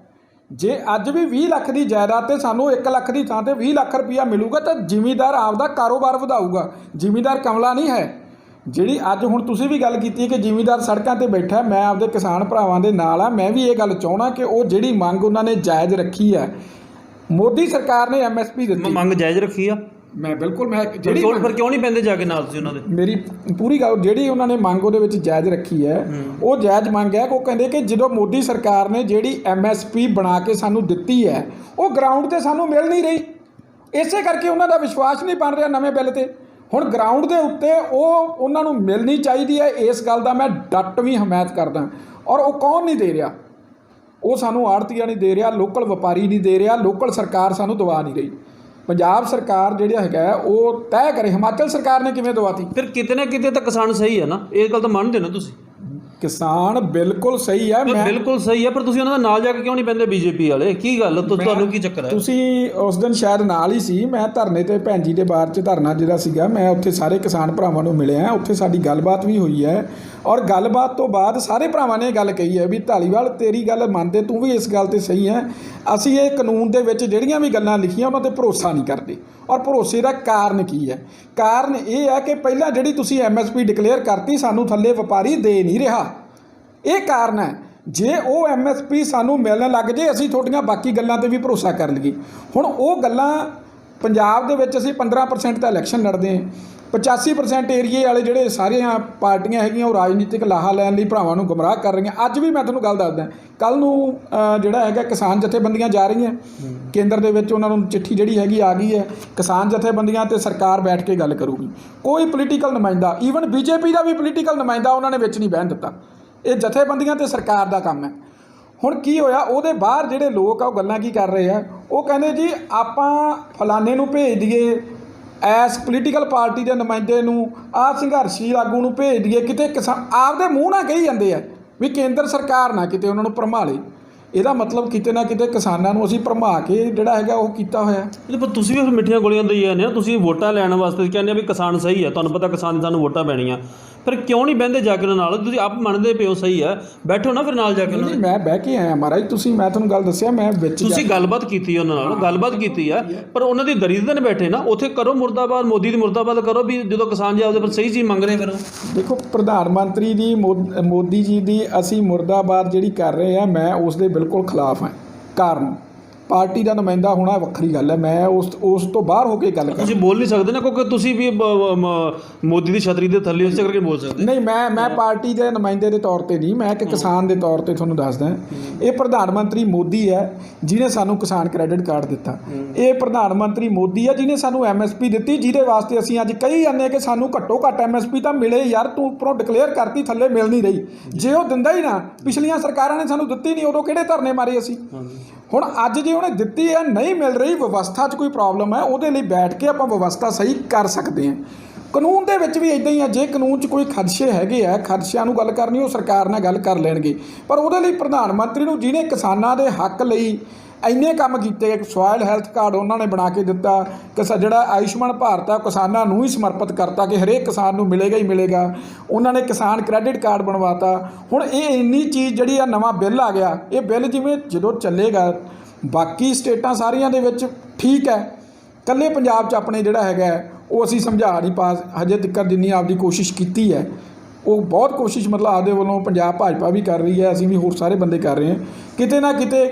Speaker 1: ਜੇ ਅੱਜ ਵੀ 20 ਲੱਖ ਦੀ ਜਾਇਦਾਦ 'ਤੇ ਸਾਨੂੰ 1 ਲੱਖ ਦੀ ਥਾਂ 'ਤੇ 20 ਲੱਖ ਰੁਪਈਆ ਮਿਲੂਗਾ ਤਾਂ ਜ਼ਿਮੀਂਦਾਰ ਆਪਦਾ ਕਾਰੋਬਾਰ ਵਧਾਊਗਾ। ਜ਼ਿਮੀਂਦਾਰ ਕਮਲਾ ਨਹੀਂ ਹੈ। ਜਿਹੜੀ ਅੱਜ ਹੁਣ ਤੁਸੀਂ ਵੀ ਗੱਲ ਕੀਤੀ ਹੈ ਕਿ ਜ਼ਿਮੀਂਦਾਰ ਸੜਕਾਂ ਤੇ ਬੈਠਾ, ਮੈਂ ਆਪਦੇ ਕਿਸਾਨ ਭਰਾਵਾਂ ਦੇ ਨਾਲ ਆ। ਮੈਂ ਵੀ ਇਹ ਗੱਲ ਚਾਹੁੰਦਾ ਕਿ ਉਹ ਜਿਹੜੀ ਮੰਗ ਉਹਨਾਂ ਨੇ ਜਾਇਜ਼ ਰੱਖੀ ਹੈ, ਮੋਦੀ ਸਰਕਾਰ ਨੇ MSP ਦਿੱਤੀ,
Speaker 2: ਮੰਗ ਜਾਇਜ਼ ਰੱਖੀ ਆ।
Speaker 1: ਮੈਂ ਬਿਲਕੁਲ ਮੈਂ
Speaker 2: ਜਿਹੜੀ ਫਿਰ ਕਿਉਂ ਨਹੀਂ ਪੈਂਦੇ ਜਾ ਕੇ ਨਾਲ ਤੁਸੀਂ ਉਹਨਾਂ ਦੇ?
Speaker 1: ਮੇਰੀ ਪੂਰੀ ਗੱਲ, ਜਿਹੜੀ ਉਹਨਾਂ ਨੇ ਮੰਗ ਉਹਦੇ ਵਿੱਚ ਜਾਇਜ਼ ਰੱਖੀ ਹੈ, ਉਹ ਜਾਇਜ਼ ਮੰਗ ਹੈ। ਉਹ ਕਹਿੰਦੇ ਕਿ ਜਦੋਂ ਮੋਦੀ ਸਰਕਾਰ ਨੇ ਜਿਹੜੀ MSP ਬਣਾ ਕੇ ਸਾਨੂੰ ਦਿੱਤੀ ਹੈ, ਉਹ ਗਰਾਊਂਡ ਤੇ ਸਾਨੂੰ ਮਿਲ ਨਹੀਂ ਰਹੀ, ਇਸੇ ਕਰਕੇ ਉਹਨਾਂ ਦਾ ਵਿਸ਼ਵਾਸ ਨਹੀਂ ਬਣ ਰਿਹਾ ਨਵੇਂ ਬਿੱਲ ਤੇ। ਹੁਣ ਗਰਾਊਂਡ ਦੇ ਉੱਤੇ ਉਹ ਉਹਨਾਂ ਨੂੰ ਮਿਲਣੀ ਚਾਹੀਦੀ ਹੈ, ਇਸ ਗੱਲ ਦਾ ਮੈਂ ਡਟ ਵੀ ਹਮਾਇਤ ਕਰਦਾ। ਔਰ ਉਹ ਕੌਣ ਨਹੀਂ ਦੇ ਰਿਹਾ? ਉਹ ਸਾਨੂੰ ਆੜ੍ਹਤੀਆ ਨਹੀਂ ਦੇ ਰਿਹਾ, ਲੋਕਲ ਵਪਾਰੀ ਨਹੀਂ ਦੇ ਰਿਹਾ, ਲੋਕਲ ਸਰਕਾਰ ਸਾਨੂੰ ਦਵਾ ਨਹੀਂ ਰਹੀ। ਪੰਜਾਬ ਸਰਕਾਰ ਜਿਹੜਾ ਹੈਗਾ ਉਹ ਤੈਅ ਕਰੇ। ਹਿਮਾਚਲ ਸਰਕਾਰ ਨੇ ਕਿਵੇਂ ਦਵਾਤੀ?
Speaker 2: ਫਿਰ ਕਿਤੇ ਨਾ ਕਿਤੇ ਤਾਂ ਕਿਸਾਨ ਸਹੀ ਹੈ ਨਾ, ਇਹ ਗੱਲ ਤਾਂ ਮੰਨਦੇ ਨਾ ਤੁਸੀਂ?
Speaker 1: ਕਿਸਾਨ ਬਿਲਕੁਲ ਸਹੀ ਹੈ, ਮੈਂ
Speaker 2: ਬਿਲਕੁਲ ਸਹੀ ਹੈ, ਪਰ ਤੁਸੀਂ ਉਹਨਾਂ ਦੇ ਨਾਲ ਜਾ ਕੇ ਕਿਉਂ ਨਹੀਂ ਪੈਂਦੇ BJP ਵਾਲੇ? ਕੀ ਗੱਲ ਤੁਹਾਨੂੰ ਕੀ ਚੱਕਰ ਹੈ?
Speaker 1: ਤੁਸੀਂ ਉਸ ਦਿਨ ਸ਼ਾਇਦ ਨਾਲ ਹੀ ਸੀ, ਮੈਂ ਧਰਨੇ ਤੇ ਭੈਣ ਜੀ ਦੇ ਬਾਰ 'ਚ ਧਰਨਾ ਜਿਹੜਾ ਸੀਗਾ, ਮੈਂ ਉੱਥੇ ਸਾਰੇ ਕਿਸਾਨ ਭਰਾਵਾਂ ਨੂੰ ਮਿਲਿਆ, ਉੱਥੇ ਸਾਡੀ ਗੱਲਬਾਤ ਵੀ ਹੋਈ ਹੈ। ਔਰ ਗੱਲਬਾਤ ਤੋਂ ਬਾਅਦ ਸਾਰੇ ਭਰਾਵਾਂ ਨੇ ਇਹ ਗੱਲ ਕਹੀ ਹੈ ਵੀ ਧਾਲੀਵਾਲ ਤੇਰੀ ਗੱਲ ਮੰਨਦੇ, ਤੂੰ ਵੀ ਇਸ ਗੱਲ ਤੇ ਸਹੀ ਹੈ। ਅਸੀਂ ਇਹ ਕਾਨੂੰਨ ਦੇ ਵਿੱਚ ਜਿਹੜੀਆਂ ਵੀ ਗੱਲਾਂ ਲਿਖੀਆਂ ਉਹਨਾਂ ਤੇ ਭਰੋਸਾ ਨਹੀਂ ਕਰਦੇ। ਔਰ ਭਰੋਸੇ ਦਾ ਕਾਰਨ ਕੀ ਹੈ? ਕਾਰਨ ਇਹ ਹੈ ਕਿ ਪਹਿਲਾਂ ਜਿਹੜੀ ਤੁਸੀਂ MSP ਡਿਕਲੇਅਰ ਕਰਤੀ, ਸਾਨੂੰ ਥੱਲੇ ਵਪਾਰੀ ਦੇ ਨਹੀਂ ਰਿਹਾ, ਇਹ ਕਾਰਨ ਹੈ। ਜੇ ਉਹ MSP ਸਾਨੂੰ ਮਿਲਣ ਲੱਗ ਜੇ, ਅਸੀਂ ਤੁਹਾਡੀਆਂ ਬਾਕੀ ਗੱਲਾਂ ਤੇ ਵੀ ਭਰੋਸਾ ਕਰ ਲਈਏ। ਹੁਣ ਉਹ ਗੱਲਾਂ ਪੰਜਾਬ ਦੇ ਵਿੱਚ ਅਸੀਂ 15% ਤਾਂ ਇਲੈਕਸ਼ਨ ਲੜਦੇ ਹਾਂ, 85% ਏਰੀਏ ਵਾਲੇ ਜਿਹੜੇ ਸਾਰੀਆਂ ਪਾਰਟੀਆਂ ਹੈਗੀਆਂ ਉਹ ਰਾਜਨੀਤਿਕ ਲਾਹਾ ਲੈਣ ਲਈ ਭਰਾਵਾਂ ਨੂੰ ਗੁੰਮਰਾਹ ਕਰ ਰਹੀਆਂ। ਅੱਜ ਵੀ ਮੈਂ ਤੁਹਾਨੂੰ ਗੱਲ ਦੱਸਦਾ, ਕੱਲ੍ਹ ਨੂੰ ਜਿਹੜਾ ਹੈਗਾ ਕਿਸਾਨ ਜਥੇਬੰਦੀਆਂ ਜਾ ਰਹੀਆਂ ਕੇਂਦਰ ਦੇ ਵਿੱਚ, ਉਹਨਾਂ ਨੂੰ ਚਿੱਠੀ ਜਿਹੜੀ ਹੈਗੀ ਆ ਗਈ ਹੈ, ਕਿਸਾਨ ਜਥੇਬੰਦੀਆਂ ਤੇ ਸਰਕਾਰ ਬੈਠ ਕੇ ਗੱਲ ਕਰੂਗੀ। ਕੋਈ ਪੋਲੀਟੀਕਲ ਨੁਮਾਇੰਦਾ, ਈਵਨ BJP ਦਾ ਵੀ ਪੋਲੀਟੀਕਲ ਨੁਮਾਇੰਦਾ ਉਹਨਾਂ ਨੇ ਵਿੱਚ ਨਹੀਂ ਬਹਿਣ ਦਿੱਤਾ। ਇਹ ਜਥੇਬੰਦੀਆਂ ਤੇ ਸਰਕਾਰ ਦਾ ਕੰਮ ਹੈ। ਹੁਣ ਕੀ ਹੋਇਆ, ਉਹਦੇ ਬਾਹਰ ਜਿਹੜੇ ਲੋਕ ਆ ਉਹ ਗੱਲਾਂ ਕੀ ਕਰ ਰਹੇ ਆ, ਉਹ ਕਹਿੰਦੇ ਜੀ ਆਪਾਂ ਫਲਾਣੇ ਨੂੰ ਭੇਜ ਦਈਏ, ਐਸ ਪੋਲੀਟੀਕਲ ਪਾਰਟੀ ਦੇ ਨੁਮਾਇੰਦੇ ਨੂੰ, ਆਹ ਸੰਘਰਸ਼ੀ ਆਗੂ ਨੂੰ ਭੇਜ ਦਈਏ। ਕਿਤੇ ਕਿਸਾਨ ਆਪਦੇ ਮੂੰਹ ਨਾਲ ਕਹੀ ਜਾਂਦੇ ਆ ਵੀ ਕੇਂਦਰ ਸਰਕਾਰ ਨਾ ਕਿਤੇ ਉਹਨਾਂ ਨੂੰ ਭਰਮਾ ਲੇ। ਇਹਦਾ ਮਤਲਬ ਕਿਤੇ ਨਾ ਕਿਤੇ ਕਿਸਾਨਾਂ ਨੂੰ ਅਸੀਂ ਭਰਮਾ ਕੇ ਜਿਹੜਾ ਹੈਗਾ ਉਹ ਕੀਤਾ ਹੋਇਆ।
Speaker 2: ਪਰ ਤੁਸੀਂ ਵੀ ਫਿਰ ਮਿੱਠੀਆਂ ਗੋਲੀਆਂ ਦੇਈ ਜਾਂਦੇ ਹੋ, ਤੁਸੀਂ ਵੋਟਾਂ ਲੈਣ ਵਾਸਤੇ ਕਹਿੰਦੇ ਆ ਵੀ ਕਿਸਾਨ ਸਹੀ ਹੈ, ਤੁਹਾਨੂੰ ਪਤਾ ਕਿਸਾਨ ਸਾਨੂੰ ਵੋਟਾਂ ਪੈਣੀਆਂ, ਫਿਰ ਕਿਉਂ ਨਹੀਂ ਬਹਿੰਦੇ ਜਾ ਕੇ ਉਹਨਾਂ ਨਾਲ? ਤੁਸੀਂ ਆਪ ਮੰਨਦੇ ਪਿਓ ਸਹੀ ਹੈ, ਬੈਠੋ ਨਾ ਫਿਰ ਨਾਲ ਜਾ ਕੇ ਉਹਨਾਂ ਦੇ।
Speaker 1: ਮੈਂ ਬਹਿ ਕੇ ਆਇਆ ਮਹਾਰਾਜ, ਮੈਂ ਤੁਹਾਨੂੰ ਗੱਲ ਦੱਸਿਆ, ਮੈਂ ਵਿੱਚ
Speaker 2: ਤੁਸੀਂ ਗੱਲਬਾਤ ਕੀਤੀ ਉਹਨਾਂ ਨਾਲ, ਗੱਲਬਾਤ ਕੀਤੀ ਹੈ, ਪਰ ਉਹਨਾਂ ਦੀ ਦਰੀ ਤੇ ਨਹੀਂ ਬੈਠੇ ਨਾ, ਉੱਥੇ ਕਰੋ ਮੁਰਦਾਬਾਦ, ਮੋਦੀ ਦੀ ਮੁਰਦਾਬਾਦ ਕਰੋ ਵੀ ਜਦੋਂ ਕਿਸਾਨ ਜੀ ਆਪਦੇ ਪਰ ਸਹੀ ਚੀਜ਼ ਮੰਗ ਰਹੇ। ਫਿਰ
Speaker 1: ਦੇਖੋ ਪ੍ਰਧਾਨ ਮੰਤਰੀ ਦੀ ਮੋਦੀ ਜੀ ਦੀ ਅਸੀਂ ਮੁਰਦਾਬਾਦ ਜਿਹੜੀ ਕਰ ਰਹੇ ਹਾਂ, ਮੈਂ ਉਸ ਦੇ ਬਿਲਕੁਲ ਖਿਲਾਫ ਹਾਂ। ਕਾਰਨ ਪਾਰਟੀ ਦਾ ਨੁਮਾਇੰਦਾ ਹੋਣਾ ਵੱਖਰੀ ਗੱਲ ਹੈ, ਮੈਂ ਉਸ ਤੋਂ ਬਾਹਰ ਹੋ ਕੇ ਗੱਲ ਕਰ।
Speaker 2: ਤੁਸੀਂ ਬੋਲ ਨਹੀਂ ਸਕਦੇ ਨਾ, ਕਿਉਂਕਿ ਤੁਸੀਂ ਵੀ ਮੋਦੀ ਦੀ ਛਤਰੀ ਦੇ ਥੱਲੇ ਉਸ ਕਰਕੇ ਬੋਲ ਸਕਦੇ
Speaker 1: ਨਹੀਂ। ਮੈਂ ਪਾਰਟੀ ਦੇ ਨੁਮਾਇੰਦੇ ਦੇ ਤੌਰ ਤੇ ਨਹੀਂ, ਮੈਂ ਇੱਕ ਕਿਸਾਨ ਦੇ ਤੌਰ ਤੇ ਤੁਹਾਨੂੰ ਦੱਸਦਾ। ਇਹ ਪ੍ਰਧਾਨ ਮੰਤਰੀ ਮੋਦੀ ਹੈ ਜਿਹਨੇ ਸਾਨੂੰ ਕਿਸਾਨ ਕ੍ਰੈਡਿਟ ਕਾਰਡ ਦਿੱਤਾ। ਇਹ ਪ੍ਰਧਾਨ ਮੰਤਰੀ ਮੋਦੀ ਹੈ ਜਿਹਨੇ ਸਾਨੂੰ MSP ਦਿੱਤੀ, ਜਿਹਦੇ ਵਾਸਤੇ ਅਸੀਂ ਅੱਜ ਕਹੀ ਜਾਂਦੇ ਕਿ ਸਾਨੂੰ ਘੱਟੋ ਘੱਟ MSP ਤਾਂ ਮਿਲੇ ਯਾਰ, ਤੂੰ ਉੱਪਰੋਂ ਡਿਕਲੇਅਰ ਕਰਤੀ, ਥੱਲੇ ਮਿਲ ਨਹੀਂ ਰਹੀ। ਜੇ ਉਹ ਦਿੰਦਾ ਹੀ ਨਾ, ਪਿਛਲੀਆਂ ਸਰਕਾਰਾਂ ਨੇ ਸਾਨੂੰ ਦਿੱਤੀ ਨਹੀਂ, ਉਦੋਂ ਕਿਹੜੇ ਧਰਨੇ ਮਾਰੇ ਅਸੀਂ। ਹੁਣ ਅੱਜ ਜੇ ਉਹਨੇ ਦਿੱਤੀ ਹੈ, ਨਹੀਂ ਮਿਲ ਰਹੀ, ਵਿਵਸਥਾ 'ਚ ਕੋਈ ਪ੍ਰੋਬਲਮ ਹੈ, ਉਹਦੇ ਲਈ ਬੈਠ ਕੇ ਆਪਾਂ ਵਿਵਸਥਾ ਸਹੀ ਕਰ ਸਕਦੇ ਹਾਂ। ਕਾਨੂੰਨ ਦੇ ਵਿੱਚ ਵੀ ਇੱਦਾਂ ਹੀ ਆ, ਜੇ ਕਾਨੂੰਨ 'ਚ ਕੋਈ ਖਦਸ਼ੇ ਹੈਗੇ ਆ, ਖਦਸ਼ਿਆਂ ਨੂੰ ਗੱਲ ਕਰਨੀ ਉਹ ਸਰਕਾਰ ਨਾਲ ਗੱਲ ਕਰ ਲੈਣਗੇ, ਪਰ ਉਹਦੇ ਲਈ ਪ੍ਰਧਾਨ ਮੰਤਰੀ ਨੂੰ, ਜਿਹਨੇ ਕਿਸਾਨਾਂ ਦੇ ਹੱਕ ਲਈ ਇੰਨੇ ਕੰਮ ਕੀਤੇ, ਸੋਇਲ ਹੈਲਥ ਕਾਰਡ ਉਹਨਾਂ ਨੇ ਬਣਾ ਕੇ ਦਿੱਤਾ, ਜਿਹੜਾ ਆਯੁਸ਼ਮਾਨ ਭਾਰਤ ਆ ਕਿਸਾਨਾਂ ਨੂੰ ਹੀ ਸਮਰਪਿਤ ਕਰਤਾ ਕਿ ਹਰੇਕ ਕਿਸਾਨ ਨੂੰ ਮਿਲੇਗਾ ਹੀ ਮਿਲੇਗਾ। ਉਹਨਾਂ ਨੇ ਕਿਸਾਨ ਕ੍ਰੈਡਿਟ ਕਾਰਡ ਬਣਵਾਤਾ। ਹੁਣ ਇਹ ਇੰਨੀ ਚੀਜ਼ ਜਿਹੜੀ ਆ, ਨਵਾਂ ਬਿੱਲ ਆ ਗਿਆ, ਇਹ ਬਿੱਲ ਜਿਵੇਂ ਜਦੋਂ ਚੱਲੇਗਾ ਬਾਕੀ ਸਟੇਟਾਂ ਸਾਰੀਆਂ ਦੇ ਵਿੱਚ ਠੀਕ ਹੈ, ਇਕੱਲੇ ਪੰਜਾਬ 'ਚ ਆਪਣੇ ਜਿਹੜਾ ਹੈਗਾ ਉਹ ਅਸੀਂ ਸਮਝਾ ਨਹੀਂ ਪਾ ਹਜੇ ਤੱਕ, ਜਿੰਨੀ ਆਪਦੀ ਕੋਸ਼ਿਸ਼ ਕੀਤੀ ਹੈ ਉਹ ਬਹੁਤ ਕੋਸ਼ਿਸ਼ ਮਤਲਬ ਆਪਦੇ ਵੱਲੋਂ ਪੰਜਾਬ ਭਾਜਪਾ ਵੀ ਕਰ ਰਹੀ ਹੈ, ਅਸੀਂ ਵੀ ਹੋਰ ਸਾਰੇ ਬੰਦੇ ਕਰ ਰਹੇ ਹਾਂ। ਕਿਤੇ ਨਾ ਕਿਤੇ